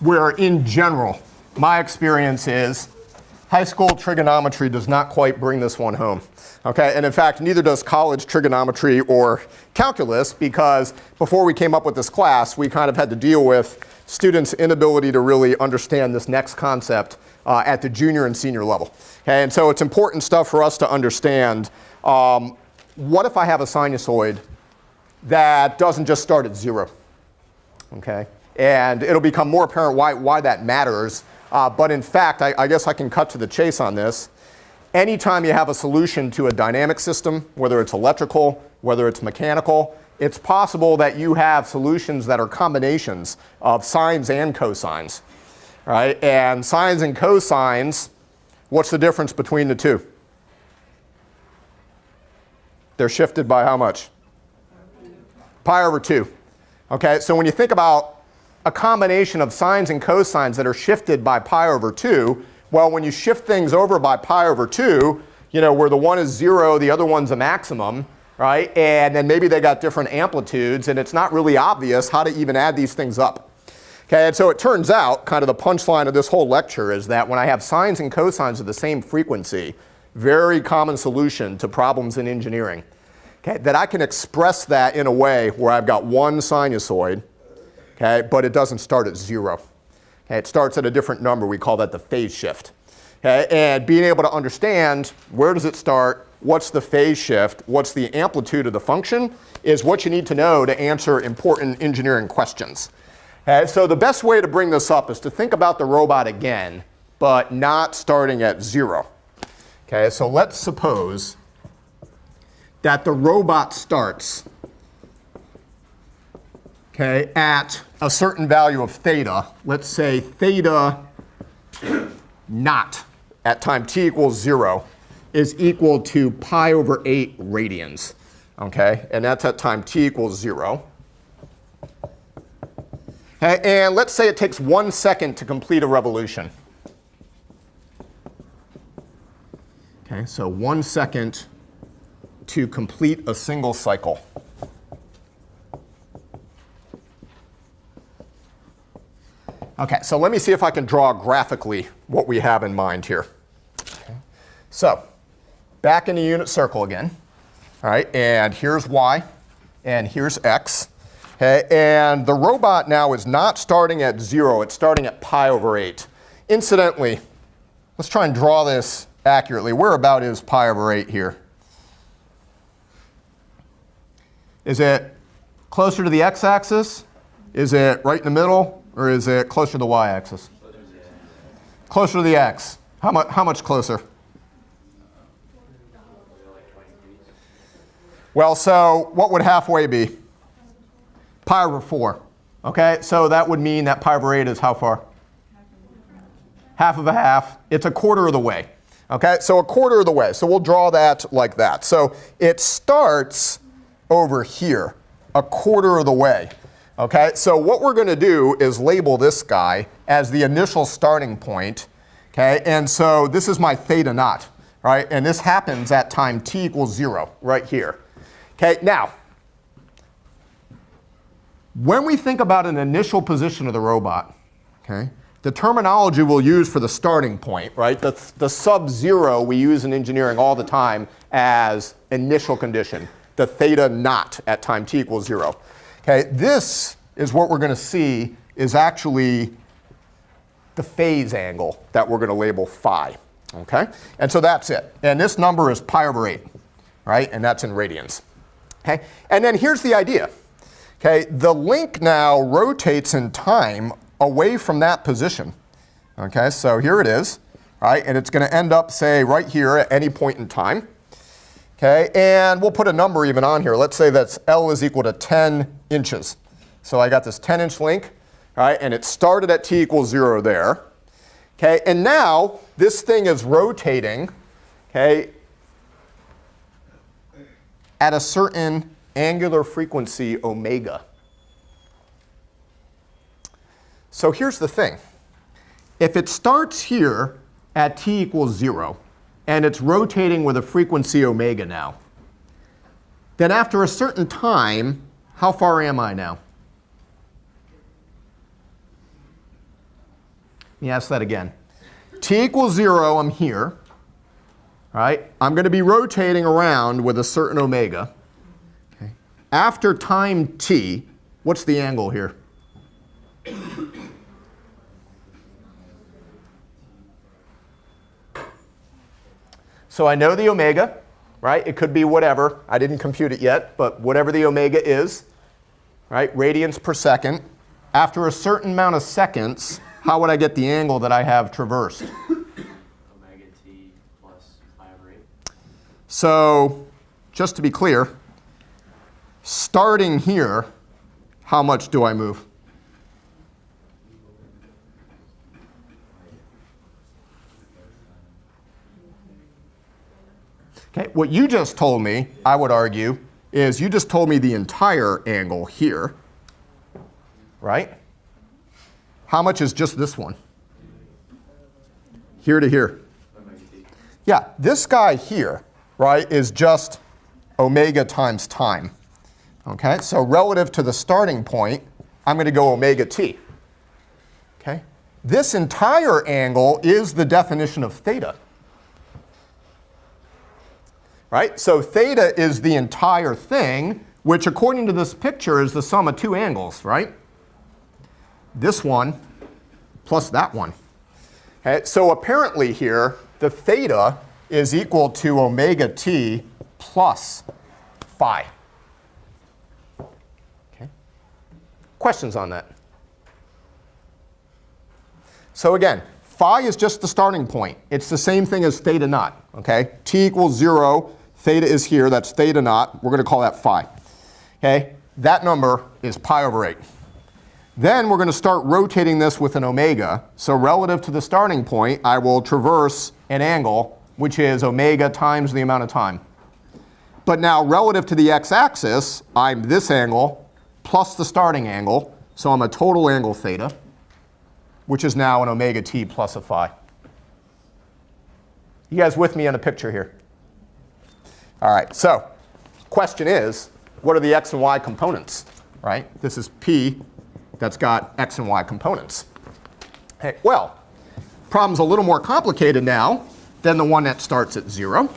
where, in general, my experience is high school trigonometry does not quite bring this one home. Okay, and in fact, neither does college trigonometry or calculus, because before we came up with this class, we kind of had to deal with students' inability to really understand this next concept at the junior and senior level. Okay, and so it's important stuff for us to understand. What if I have a sinusoid that doesn't just start at 0? Okay, and it'll become more apparent why that matters. But in fact, I guess I can cut to the chase on this. Anytime you have a solution to a dynamic system, whether it's electrical, whether it's mechanical, it's possible that you have solutions that are combinations of sines and cosines. Right? And sines and cosines, what's the difference between the two? They're shifted by how much? Pi over 2. Okay, so when you think about a combination of sines and cosines that are shifted by pi over 2, well, when you shift things over by pi over 2, you know, where the one is 0, the other one's a maximum, right? And then maybe they got different amplitudes, and it's not really obvious how to even add these things up. Okay, and so it turns out, kind of the punchline of this whole lecture is that when I have sines and cosines of the same frequency, very common solution to problems in engineering, okay, that I can express that in a way where I've got one sinusoid, okay, but it doesn't start at 0. Okay, it starts at a different number. We call that the phase shift. Okay, and being able to understand where does it start, what's the phase shift, what's the amplitude of the function, is what you need to know to answer important engineering questions. Okay, so the best way to bring this up is to think about the robot again, but not starting at 0. Okay, so let's suppose that the robot starts, okay, at a certain value of theta. Let's say theta naught at time t equals 0 is equal to pi over 8 radians. Okay, and that's at time t equals 0. Okay, and let's say it takes 1 second to complete a revolution. Okay, so 1 second to complete a single cycle. Okay, so let me see if I can draw graphically what we have in mind here. Okay. So, back in the unit circle again. All right, and here's y, and here's x. Okay, and the robot now is not starting at 0, it's starting at pi over 8. Incidentally, let's try and draw this accurately. Where about is pi over 8 here? Is it closer to the x-axis? Is it right in the middle? Or is it closer to the y-axis? Closer to the x. How much closer? Well, so what would halfway be? Pi over 4. Okay, so that would mean that pi over 8 is how far? Half of a half. It's a quarter of the way. Okay, so a quarter of the way. So we'll draw that like that. So it starts over here, a quarter of the way. Okay, so what we're going to do is label this guy as the initial starting point. Okay, and so this is my theta naught, right? And this happens at time t equals 0, right here. Okay, now, when we think about an initial position of the robot, okay, the terminology we'll use for the starting point, right? The sub-0 we use in engineering all the time as initial condition, the theta naught at time t equals 0. Okay, this is what we're going to see is actually the phase angle that we're going to label phi. Okay, and so that's it. And this number is pi over 8, right? And that's in radians. Okay, and then here's the idea. Okay, the link now rotates in time away from that position. Okay, so here it is. all right? And it's going to end up, say, right here at any point in time. Okay, and we'll put a number even on here. Let's say that's L is equal to 10 inches. So I got this 10-inch link, all right, and it started at t equals 0 there. Okay, and now this thing is rotating, okay, at a certain angular frequency omega. So here's the thing. If it starts here at t equals 0, and it's rotating with a frequency omega now, then after a certain time, how far am I now? Let me ask that again. T equals 0, I'm here. Right? I'm going to be rotating around with a certain omega. Okay. After time t, what's the angle here? So I know the omega, right? It could be whatever. I didn't compute it yet, but whatever the omega is, right? Radians per second. After a certain amount of seconds, how would I get the angle that I have traversed? Omega t plus pi over 8. So just to be clear, starting here, how much do I move? Okay, what you just told me, I would argue, is you just told me the entire angle here, right? How much is just this one? Here to here. Yeah, this guy here, right, is just omega times time. Okay, so relative to the starting point, I'm going to go omega t. Okay, this entire angle is the definition of theta. Right? So theta is the entire thing, which according to this picture is the sum of two angles, right? This one plus that one. Okay? So apparently here, the theta is equal to omega t plus phi. Okay? Questions on that? So again, phi is just the starting point. It's the same thing as theta naught. Okay? T equals 0. Theta is here, that's theta naught. We're going to call that phi. Okay? That number is pi over 8. Then we're going to start rotating this with an omega. So relative to the starting point, I will traverse an angle, which is omega times the amount of time. But now relative to the x-axis, I'm this angle plus the starting angle. So I'm a total angle theta, which is now an omega t plus a phi. You guys with me on the picture here? All right, so question is, what are the x and y components, right? This is P that's got x and y components. Hey, well, problem's a little more complicated now than the one that starts at 0.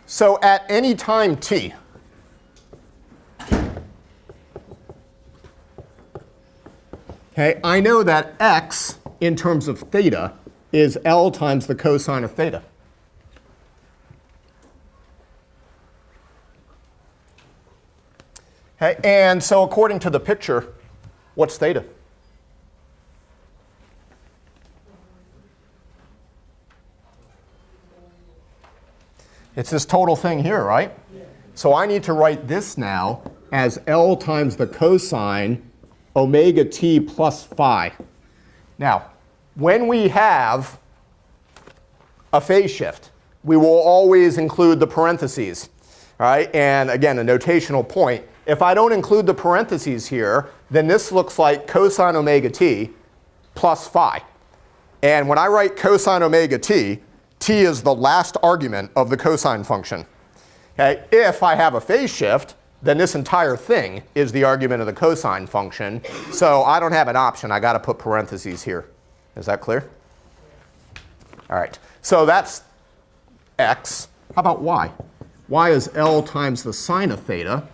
So at any time t, okay, I know that x in terms of theta is L times the cosine of theta. Okay, and so according to the picture, what's theta? It's this total thing here, right? So I need to write this now as L times the cosine omega t plus phi. Now, when we have a phase shift, we will always include the parentheses. All right? And again, a notational point. If I don't include the parentheses here, then this looks like cosine omega t plus phi. And when I write cosine omega t, t is the last argument of the cosine function. Okay? If I have a phase shift, then this entire thing is the argument of the cosine function. So I don't have an option. I got to put parentheses here. Is that clear? All right. So that's x. How about y? Y is L times the sine of theta,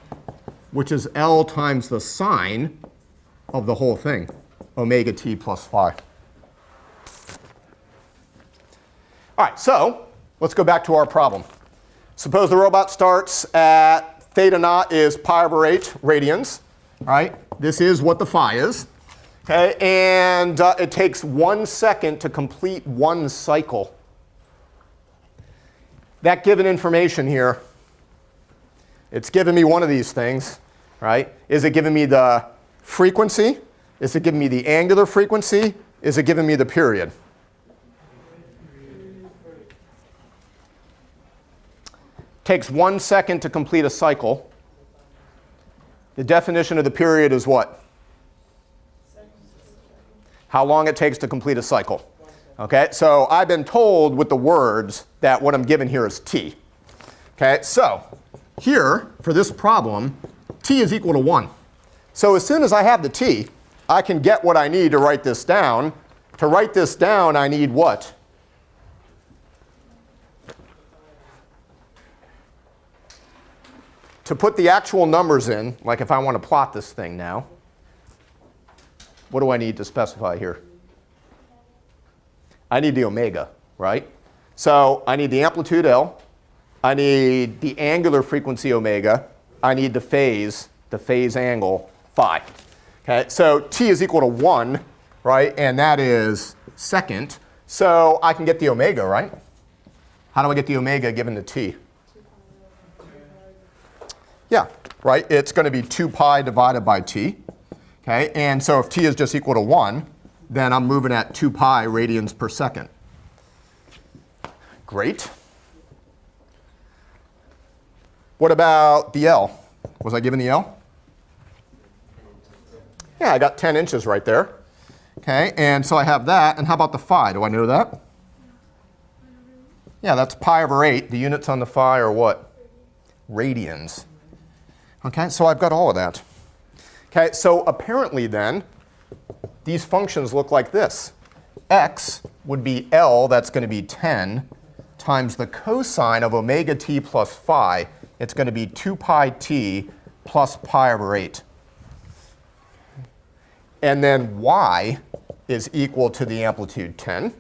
which is L times the sine of the whole thing, omega t plus phi. All right. So let's go back to our problem. Suppose the robot starts at theta naught is pi over 8 radians, right? This is what the phi is. Okay, and it takes 1 second to complete one cycle. That given information here, it's giving me one of these things, right? Is it giving me the frequency? Is it giving me the angular frequency? Is it giving me the period? Takes 1 second to complete a cycle. The definition of the period is what? How long it takes to complete a cycle. Okay, so I've been told with the words that what I'm given here is t. Okay, so here, for this problem, t is equal to 1. So as soon as I have the t, I can get what I need to write this down. To write this down, I need what? To put the actual numbers in, like if I want to plot this thing now, what do I need to specify here? I need the omega, right? So I need the amplitude L. I need the angular frequency omega. I need the phase angle phi. Okay, so t is equal to 1, right? And that is second. So I can get the omega, right? How do I get the omega given the t? Yeah, right? It's going to be 2 pi divided by t. Okay, and so if t is just equal to 1, then I'm moving at 2 pi radians per second. Great. What about the L? Was I given the L? Yeah, I got 10 inches right there. Okay, and so I have that. And how about the phi? Do I know that? Yeah, that's pi over 8. The units on the phi are what? Radians. Okay, so I've got all of that. Okay, so apparently then, these functions look like this. X would be L, that's going to be 10, times the cosine of omega t plus phi. It's going to be 2 pi t plus pi over 8. And then y is equal to the amplitude 10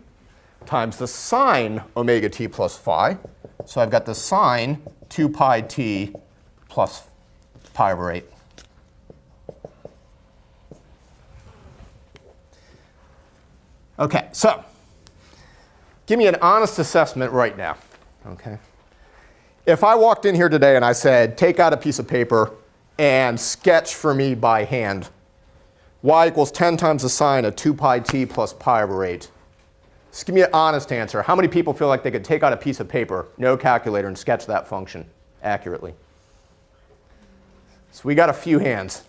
times the sine omega t plus phi. So I've got the sine 2 pi t plus pi over 8. Okay, so give me an honest assessment right now. Okay. If I walked in here today and I said, take out a piece of paper and sketch for me by hand, y equals 10 times the sine of 2 pi t plus pi over 8. Just give me an honest answer. How many people feel like they could take out a piece of paper, no calculator, and sketch that function accurately? So we got a few hands.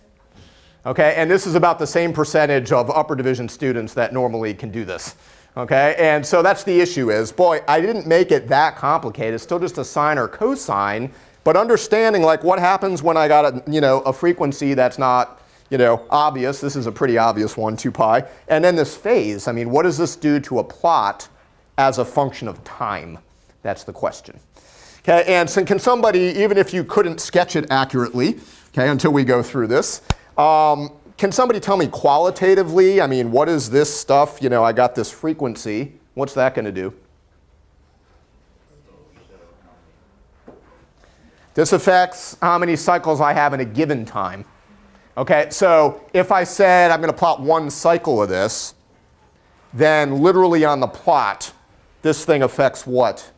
Okay, and this is about the same percentage of upper division students that normally can do this. Okay, and so that's the issue is, boy, I didn't make it that complicated. It's still just a sine or cosine, but understanding like what happens when I got a frequency that's not, obvious. This is a pretty obvious one, 2 pi. And then this phase, I mean, what does this do to a plot as a function of time? That's the question. Okay, and so can somebody, even if you couldn't sketch it accurately, okay, until we go through this, can somebody tell me qualitatively, I mean, what is this stuff? I got this frequency. What's that going to do? This affects how many cycles I have in a given time. Okay, so if I said I'm going to plot one cycle of this, then literally on the plot, this thing affects what?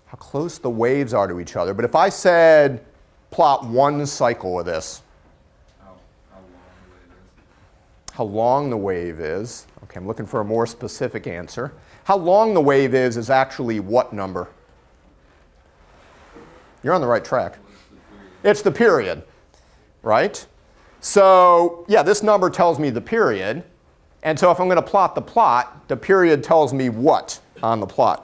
How close the waves are to each other. But if I said plot one cycle of this, how long the wave is. Okay, I'm looking for a more specific answer. How long the wave is actually what number? You're on the right track. It's the period, right? So yeah, this number tells me the period. And so if I'm going to plot, the period tells me what on the plot?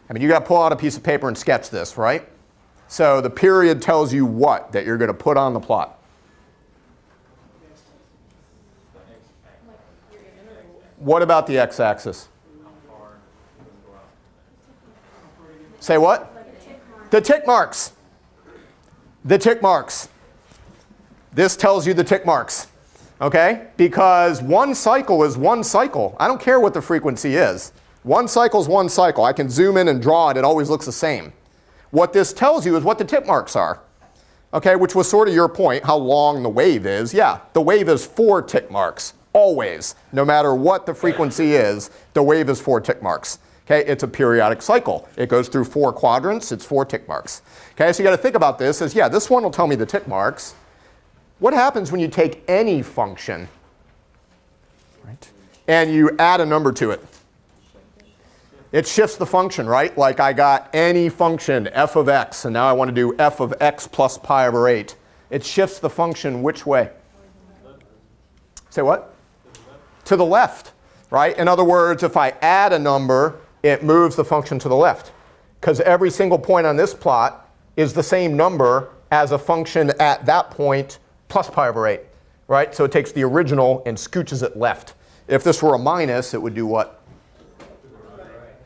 I mean, you got to pull out a piece of paper and sketch this, right? So the period tells you what that you're going to put on the plot. What about the x-axis? Say what? The tick marks. The tick marks. This tells you the tick marks. Okay? Because one cycle is one cycle. I don't care what the frequency is. One cycle is one cycle. I can zoom in and draw it. It always looks the same. What this tells you is what the tip marks are. Okay, which was sort of your point, how long the wave is. Yeah, the wave is 4 tick marks, always. No matter what the frequency is, the wave is 4 tick marks. Okay, it's a periodic cycle. It goes through 4 quadrants, it's 4 tick marks. Okay, so you got to think about this as, yeah, this one will tell me the tick marks. What happens when you take any function, right, and you add a number to it? It shifts the function, right? Like I got any function, f of x, and now I want to do f of x plus pi over 8. It shifts the function which way? Say what? To the left, right? In other words, if I add a number, it moves the function to the left. Because every single point on this plot is the same number as a function at that point plus pi over 8, right? So it takes the original and scooches it left. If this were a minus, it would do what?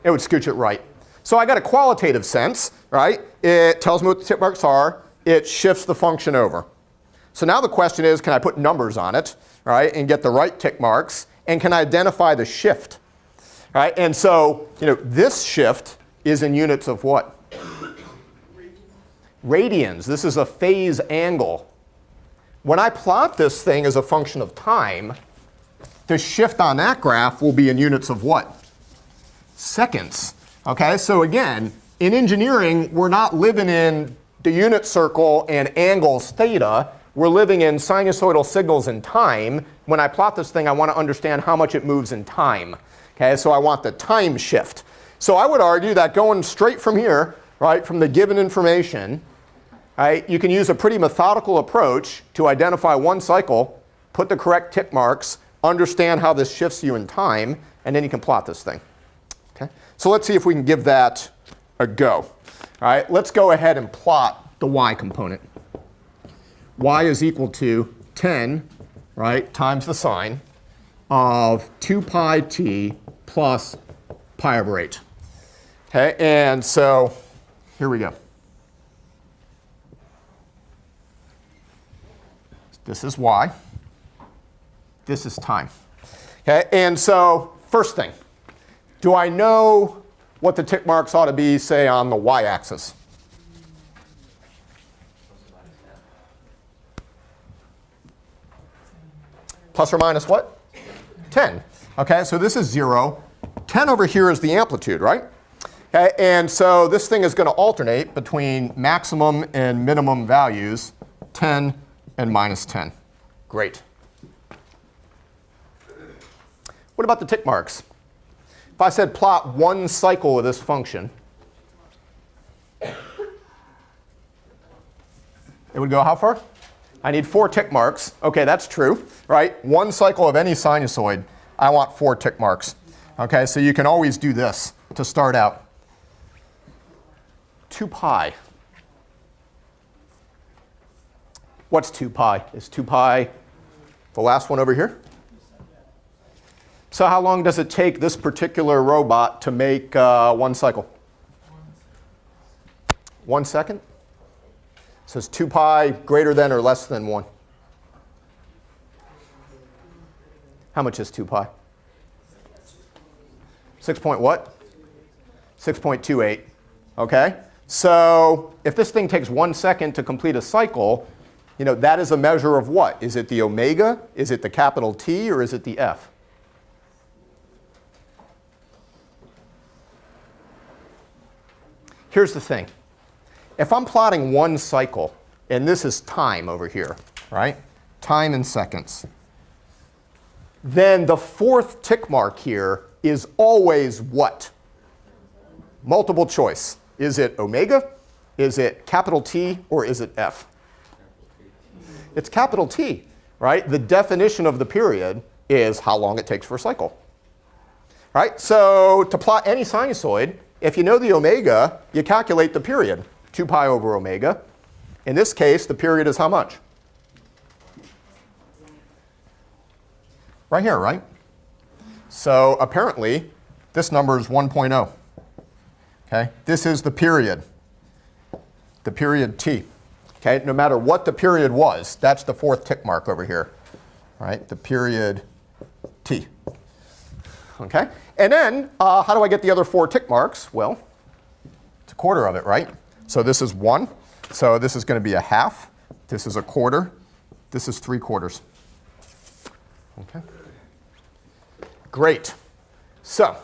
It would scooch it right. So I got a qualitative sense, right? It tells me what the tip marks are. It shifts the function over. So now the question is, can I put numbers on it, right, and get the right tick marks? And can I identify the shift? Right? And so, this shift is in units of what? Radians. This is a phase angle. When I plot this thing as a function of time, the shift on that graph will be in units of what? Seconds. Okay, so again, in engineering, we're not living in the unit circle and angles theta. We're living in sinusoidal signals in time. When I plot this thing, I want to understand how much it moves in time. Okay, so I want the time shift. So I would argue that going straight from here, right, from the given information, right, you can use a pretty methodical approach to identify one cycle, put the correct tick marks, understand how this shifts you in time, and then you can plot this thing. Okay? So let's see if we can give that a go. All right, let's go ahead and plot the y component. Y is equal to 10, right, times the sine of 2 pi t plus pi over 8. Okay, and so here we go. This is y. This is time. Okay, and so first thing, do I know what the tick marks ought to be, say, on the y-axis? Plus or minus what? 10. Okay, so this is 0. 10 over here is the amplitude, right? Okay, and so this thing is going to alternate between maximum and minimum values, 10 and minus 10. Great. What about the tick marks? If I said plot one cycle of this function, it would go how far? I need 4 tick marks. OK, that's true, right? One cycle of any sinusoid, I want 4 tick marks. OK, so you can always do this to start out. 2 pi. What's 2 pi? Is 2 pi the last one over here? So how long does it take this particular robot to make one cycle? 1 second? So is 2 pi greater than or less than 1? How much is 2 pi? 6 point what? 6.28. Okay? So if this thing takes 1 second to complete a cycle, that is a measure of what? Is it the omega? Is it the capital T? Or is it the F? Here's the thing. If I'm plotting one cycle, and this is time over here, right? Time in seconds. Then the 4th tick mark here is always what? Multiple choice. Is it omega? Is it capital T? Or is it F? It's capital T, right? The definition of the period is how long it takes for a cycle. Right? So to plot any sinusoid, if you know the omega, you calculate the period, 2 pi over omega. In this case, the period is how much? Right here, right? So apparently, this number is 1.0. Okay? This is the period t. Okay? No matter what the period was, that's the 4th tick mark over here. right? The period t. Okay? And then, how do I get the other 4 tick marks? Well, it's a quarter of it, right? So this is 1. So this is going to be a half. This is a quarter. This is 3/4. Okay? Great. So,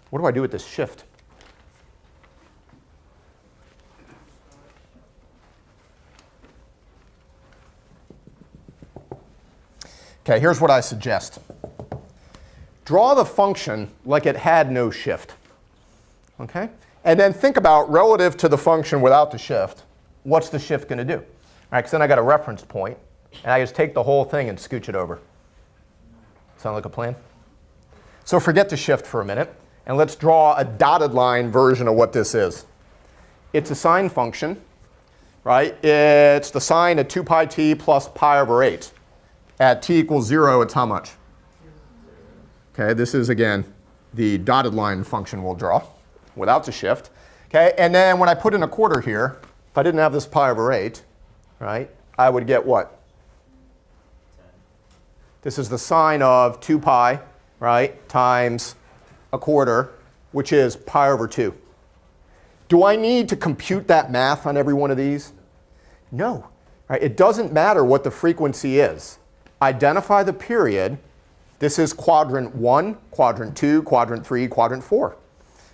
what do I do with this shift? Okay, here's what I suggest. Draw the function like it had no shift. Okay? And then think about, relative to the function without the shift, what's the shift going to do? All right, because then I got a reference point, and I just take the whole thing and scooch it over. Sound like a plan? So forget the shift for a minute, and let's draw a dotted line version of what this is. It's a sine function, right? It's the sine of 2 pi t plus pi over 8. At t equals 0, it's how much? Okay, this is, again, the dotted line function we'll draw without the shift. Okay, and then when I put in a quarter here, if I didn't have this pi over 8, right, I would get what? 10. This is the sine of 2 pi, right, times a quarter, which is pi over 2. Do I need to compute that math on every one of these? No. Right? It doesn't matter what the frequency is. Identify the period. This is quadrant 1, quadrant 2, quadrant 3, quadrant 4.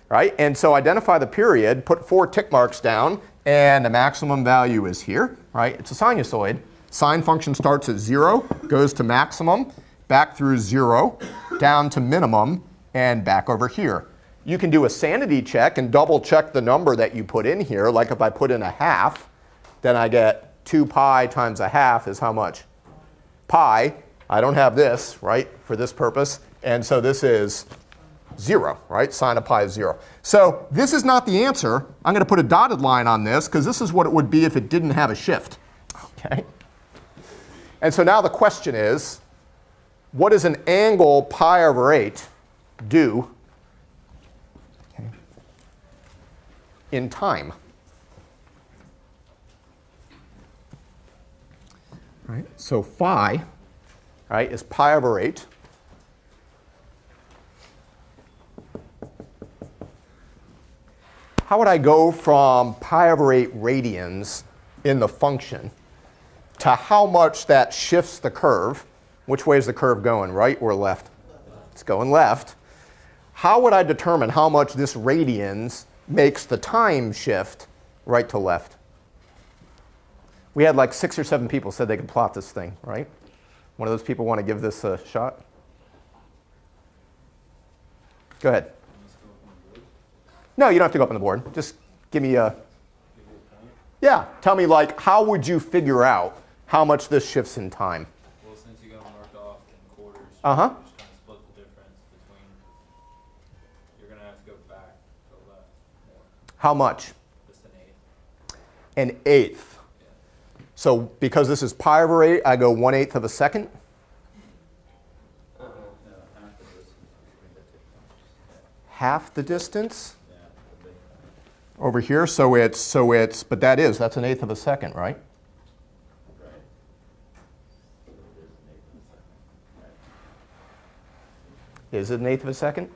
Right? And so identify the period, put 4 tick marks down, and the maximum value is here. Right? It's a sinusoid. Sine function starts at 0, goes to maximum, back through 0, down to minimum, and back over here. You can do a sanity check and double check the number that you put in here. Like if I put in a half, then I get 2 pi times a half is how much? Pi. I don't have this, right, for this purpose. And so this is 0, right? Sine of pi is 0. So this is not the answer. I'm going to put a dotted line on this because this is what it would be if it didn't have a shift. Okay? And so now the question is, what does an angle pi over 8 do in time? Right? So phi, right, is pi over 8. How would I go from pi over 8 radians in the function to how much that shifts the curve? Which way is the curve going, right or left? It's going left. How would I determine how much this radians makes the time shift right to left? We had like 6 or 7 people said they could plot this thing, right? One of those people want to give this a shot? Go ahead. No, you don't have to go up on the board. Just give me a, yeah, tell me like how would you figure out how much this shifts in time? Well, since you got them marked off in quarters, Uh-huh. you're just going to split the difference between, you're going to have to go back to the left more. How much? Just an 8. An eighth. So because this is pi over 8, I go 1/8 of a second. No, half the distance between the 2 points. Half the distance Yeah, the big over here. So it's, but that's an 1/8 of a second, right? Right. So it is an 8th of a second. Right. Is it an 1/8 of a second?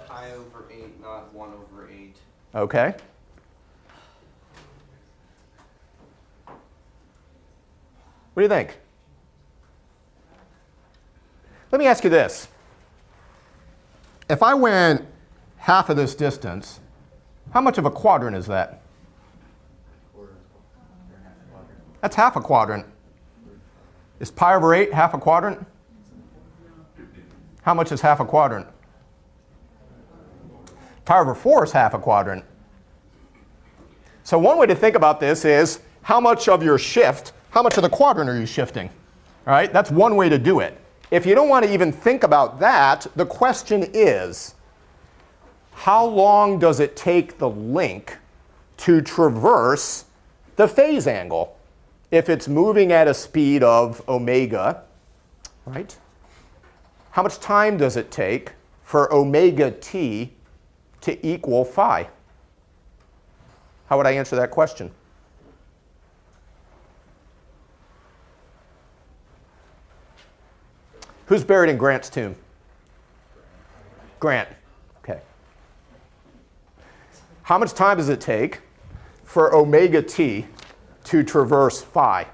Pi over 8, not 1 over 8. Okay. What do you think? Let me ask you this. If I went half of this distance, how much of a quadrant is that? That's half a quadrant. Is pi over 8 half a quadrant? How much is half a quadrant? Pi over 4 is half a quadrant. So one way to think about this is how much of your shift, how much of the quadrant are you shifting? All right, that's one way to do it. If you don't want to even think about that, the question is, how long does it take the link to traverse the phase angle if it's moving at a speed of omega, right? How much time does it take for omega t to equal phi? How would I answer that question? Who's buried in Grant's tomb? Grant. Okay. How much time does it take for omega t to traverse phi?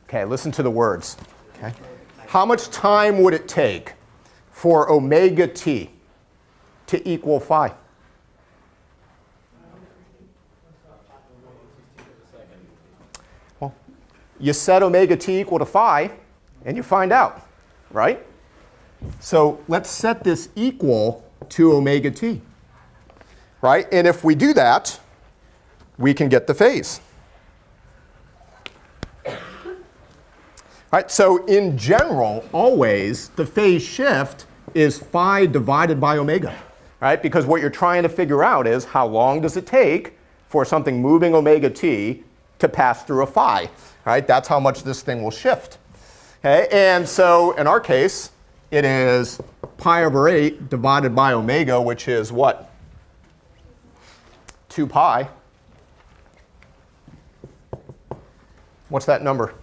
Okay, listen to the words. Okay. How much time would it take for omega t to equal phi? Well, you set omega t equal to phi, and you find out, right? So let's set this equal to omega t, right? And if we do that, we can get the phase. All right, so in general, always, the phase shift is phi divided by omega, right? Because what you're trying to figure out is how long does it take for something moving omega t to pass through a phi, right? That's how much this thing will shift. Okay, and so in our case, it is pi over 8 divided by omega, which is what? 2 pi. What's that number?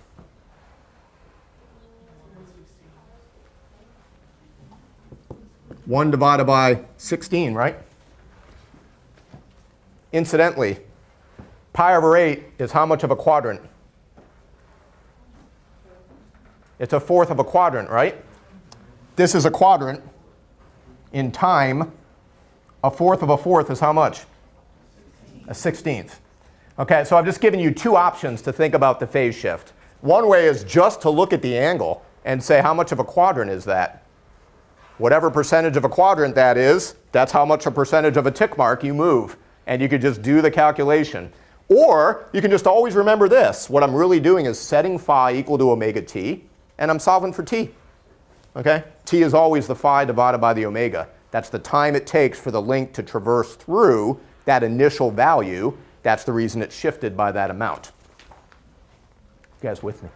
1 divided by 16, right? Incidentally, pi over 8 is how much of a quadrant? It's a fourth of a quadrant, right? This is a quadrant. In time, a fourth of a fourth is how much? A 16th. Okay, so I've just given you two options to think about the phase shift. One way is just to look at the angle and say how much of a quadrant is that? Whatever percentage of a quadrant that is, that's how much a percentage of a tick mark you move. And you could just do the calculation. Or you can just always remember this. What I'm really doing is setting phi equal to omega t, and I'm solving for t. Okay? T is always the phi divided by the omega. That's the time it takes for the link to traverse through that initial value. That's the reason it's shifted by that amount. You guys with me?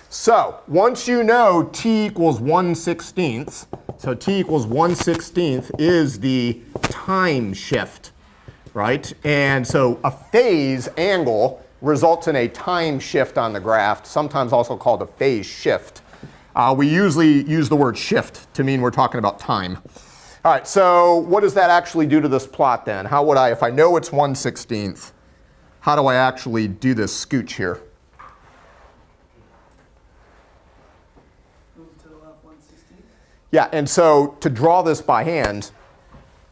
So once you know t equals 1/16, so t equals 1/16 is the time shift, right? And so a phase angle results in a time shift on the graph, sometimes also called a phase shift. We usually use the word shift to mean we're talking about time. All right, so what does that actually do to this plot then? How would I, if I know it's 1/16, how do I actually do this scooch here? Move to the left 1/16. Yeah, and so to draw this by hand,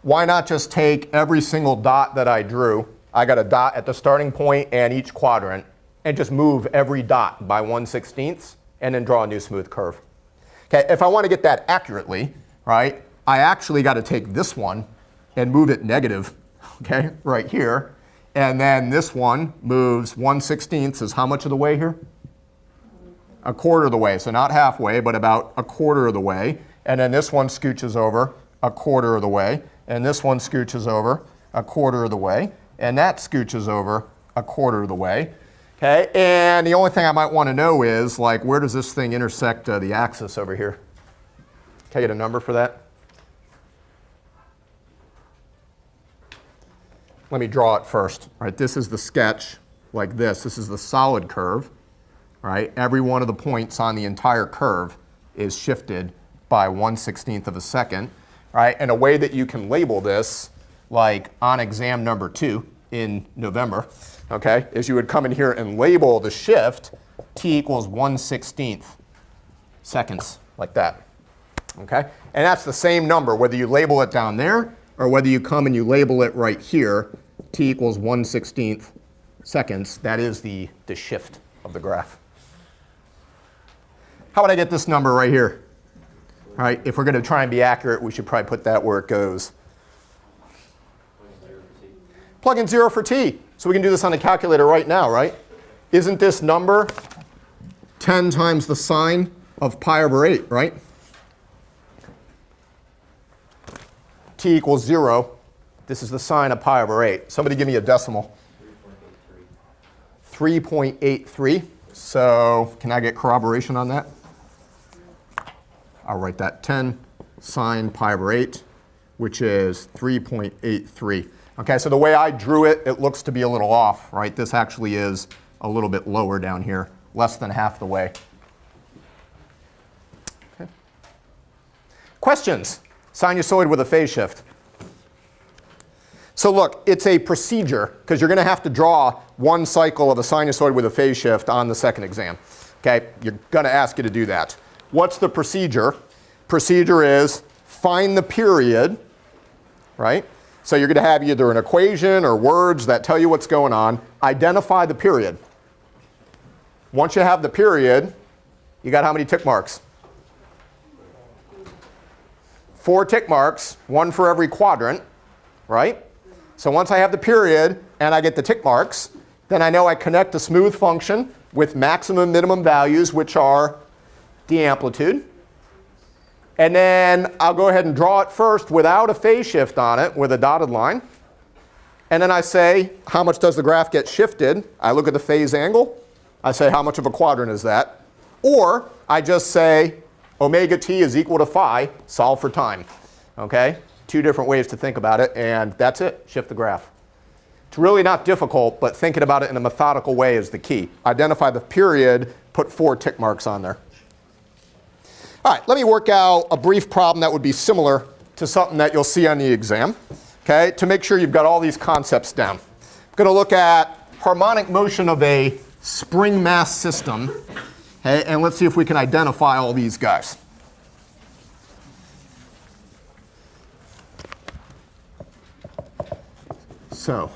why not just take every single dot that I drew? I got a dot at the starting point and each quadrant, and just move every dot by 1/16 and then draw a new smooth curve. Okay, if I want to get that accurately, right, I actually got to take this one and move it negative, okay, right here. And then this one moves 1/16 is how much of the way here? A quarter of the way, so not halfway, but about a quarter of the way. And then this one scooches over a quarter of the way. And this one scooches over a quarter of the way. And that scooches over a quarter of the way. Okay, and the only thing I might want to know is, like, where does this thing intersect the axis over here? Can I get a number for that? Let me draw it first. Right, this is the sketch, like this. This is the solid curve. Right, every one of the points on the entire curve is shifted by 1/16 of a second. Right, and a way that you can label this, like on exam number 2 in November, okay, is you would come in here and label the shift t equals 1/16 seconds, like that. Okay, and that's the same number whether you label it down there or whether you come and you label it right here, t equals 1/16 seconds. That is the shift of the graph. How would I get this number right here? All right, if we're going to try and be accurate, we should probably put that where it goes. Plug in 0 for t. So we can do this on the calculator right now, right? Isn't this number 10 times the sine of pi over 8, right? T equals 0. This is the sine of pi over 8. Somebody give me a decimal. 3.83. So can I get corroboration on that? I'll write that 10 sine pi over 8, which is 3.83. Okay, so the way I drew it, it looks to be a little off, right? This actually is a little bit lower down here, less than half the way. Okay. Questions? Sinusoid with a phase shift. So look, it's a procedure, because you're going to have to draw one cycle of a sinusoid with a phase shift on the second exam. Okay, you're going to ask you to do that. What's the procedure? Procedure is find the period, right? So you're going to have either an equation or words that tell you what's going on. Identify the period. Once you have the period, you got how many tick marks? 4 tick marks, 1 for every quadrant, right? So once I have the period and I get the tick marks, then I know I connect a smooth function with maximum minimum values, which are the amplitude. And then I'll go ahead and draw it first without a phase shift on it with a dotted line. And then I say, how much does the graph get shifted? I look at the phase angle. I say, how much of a quadrant is that? Or I just say, omega t is equal to phi, solve for time. Okay? 2 different ways to think about it, and that's it. Shift the graph. It's really not difficult, but thinking about it in a methodical way is the key. Identify the period, put 4 tick marks on there. All right, let me work out a brief problem that would be similar to something that you'll see on the exam, okay, to make sure you've got all these concepts down. I'm going to look at harmonic motion of a spring mass system, okay, and let's see if we can identify all these guys. So,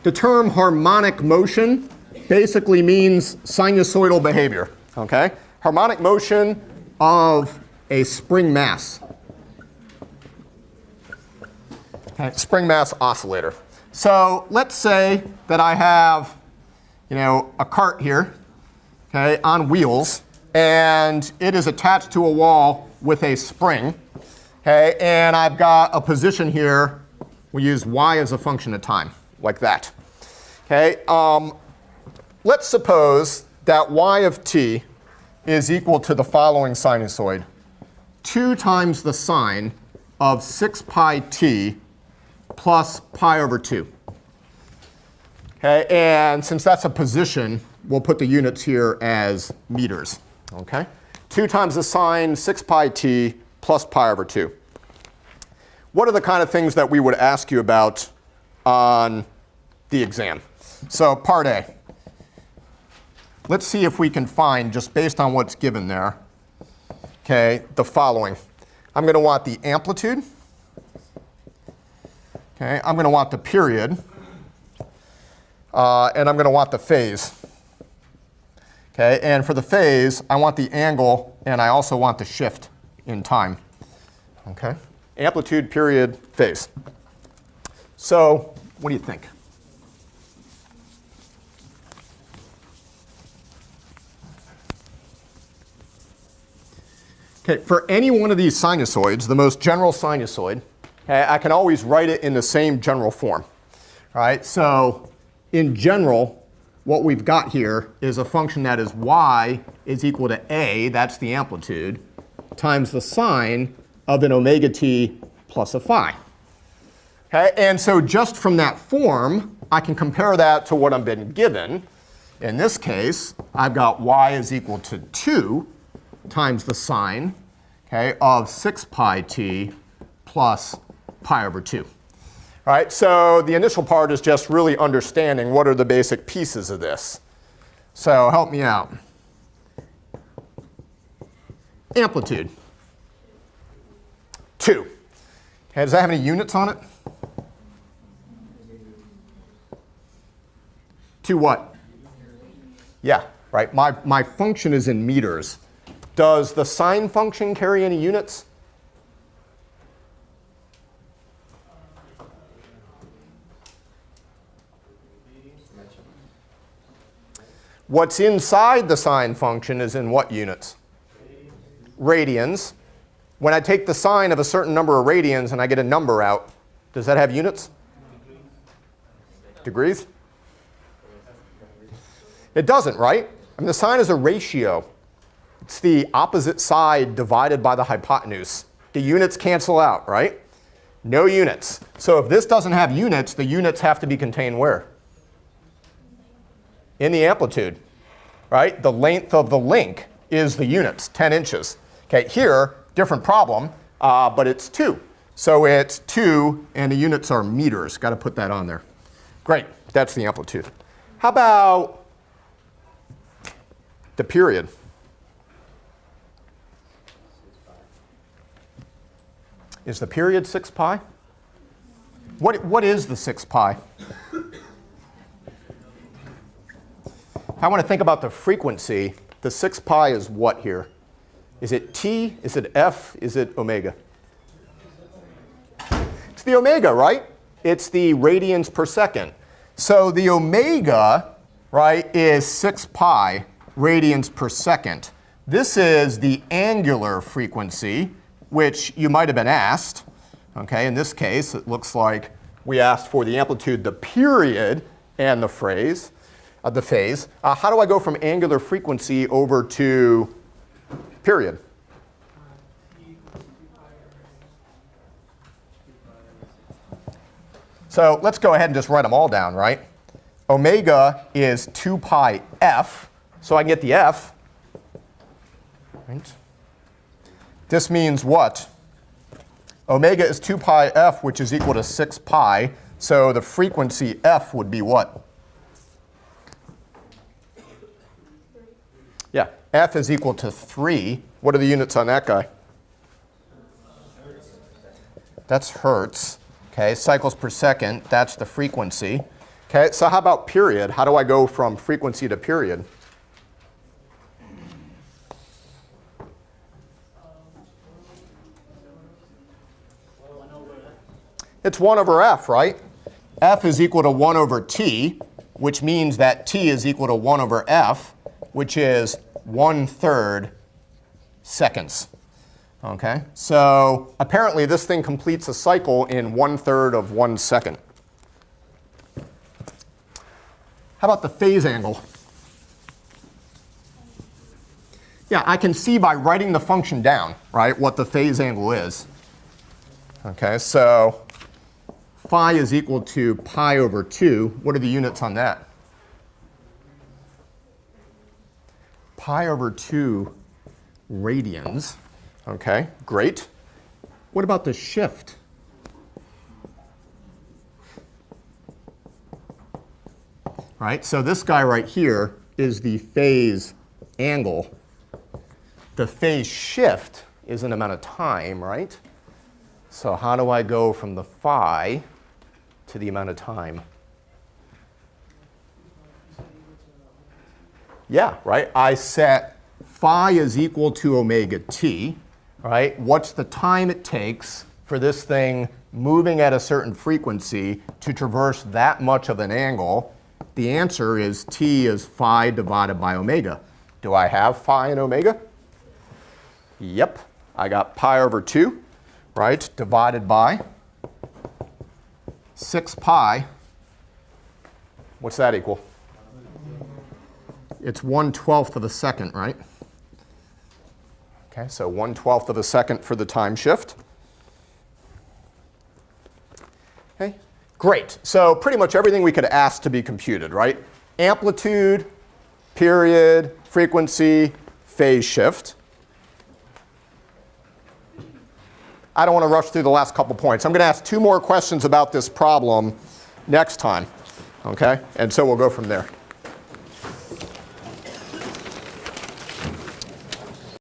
the term harmonic motion basically means sinusoidal behavior, okay? Harmonic motion of a spring mass. Okay, spring mass oscillator. So let's say that I have, a cart here, okay, on wheels, and it is attached to a wall with a spring, okay, and I've got a position here. We use y as a function of time, like that. Okay, let's suppose that y of t is equal to the following sinusoid. 2 times the sine of 6 pi t plus pi over 2. Okay, and since that's a position, we'll put the units here as meters. Okay, 2 times the sine 6 pi t plus pi over 2. What are the kind of things that we would ask you about on the exam? So part A. Let's see if we can find, just based on what's given there, okay, the following. I'm going to want the amplitude. Okay, I'm going to want the period. And I'm going to want the phase. Okay, and for the phase, I want the angle, and I also want the shift in time. Okay. Amplitude, period, phase. So what do you think? Okay, for any one of these sinusoids, the most general sinusoid, okay, I can always write it in the same general form. All right, so in general, what we've got here is a function that is y is equal to a, that's the amplitude, times the sine of an omega t plus a phi. Okay, and so just from that form, I can compare that to what I've been given. In this case, I've got y is equal to 2 times the sine, okay, of 6 pi t plus pi over 2. All right, so the initial part is just really understanding what are the basic pieces of this. So help me out. Amplitude. 2. Okay, does that have any units on it? 2 what? Yeah, right. My function is in meters. Does the sine function carry any units? What's inside the sine function is in what units? Radians. When I take the sine of a certain number of radians and I get a number out, does that have units? Degrees? It doesn't, right? I mean, the sine is a ratio. It's the opposite side divided by the hypotenuse. The units cancel out, right? No units. So if this doesn't have units, the units have to be contained where? In the amplitude, right? The length of the link is the units, 10 inches. Okay, here, different problem, but it's 2. So it's 2, and the units are meters. Got to put that on there. Great, that's the amplitude. How about the period? Is the period 6 pi? What is the 6 pi? If I want to think about the frequency, the 6 pi is what here? Is it t? Is it f? Is it omega? It's the omega, right? It's the radians per second. So the omega, right, is 6 pi radians per second. This is the angular frequency, which you might have been asked. Okay, in this case, it looks like we asked for the amplitude, the period, and the phase. How do I go from angular frequency over to period? So let's go ahead and just write them all down, right? Omega is 2 pi f, so I can get the f. Right? This means what? Omega is 2 pi f, which is equal to 6 pi. So the frequency f would be what? Yeah, f is equal to 3. What are the units on that guy? That's hertz. Okay, cycles per second, that's the frequency. Okay, so how about period? How do I go from frequency to period? It's 1 over f, right? F is equal to 1 over t, which means that t is equal to 1 over f, which is 1/3 seconds. Okay, so apparently this thing completes a cycle in 1/3 of 1 second. How about the phase angle? Yeah, I can see by writing the function down, right, what the phase angle is. Okay, so phi is equal to pi over 2. What are the units on that? Pi over 2 radians. Okay, great. What about the shift? Right, so this guy right here is the phase angle. The phase shift is an amount of time, right? So how do I go from the phi to the amount of time? Yeah, right, I set phi is equal to omega t, right? What's the time it takes for this thing moving at a certain frequency to traverse that much of an angle? The answer is t is phi divided by omega. Do I have phi and omega? Yep, I got pi over 2, right, divided by 6 pi. What's that equal? It's 1/12 of a second, right? Okay, so 1/12 of a second for the time shift. Okay, great. So pretty much everything we could ask to be computed, right? Amplitude, period, frequency, phase shift. I don't want to rush through the last couple points. I'm going to ask 2 more questions about this problem next time, okay? And so we'll go from there.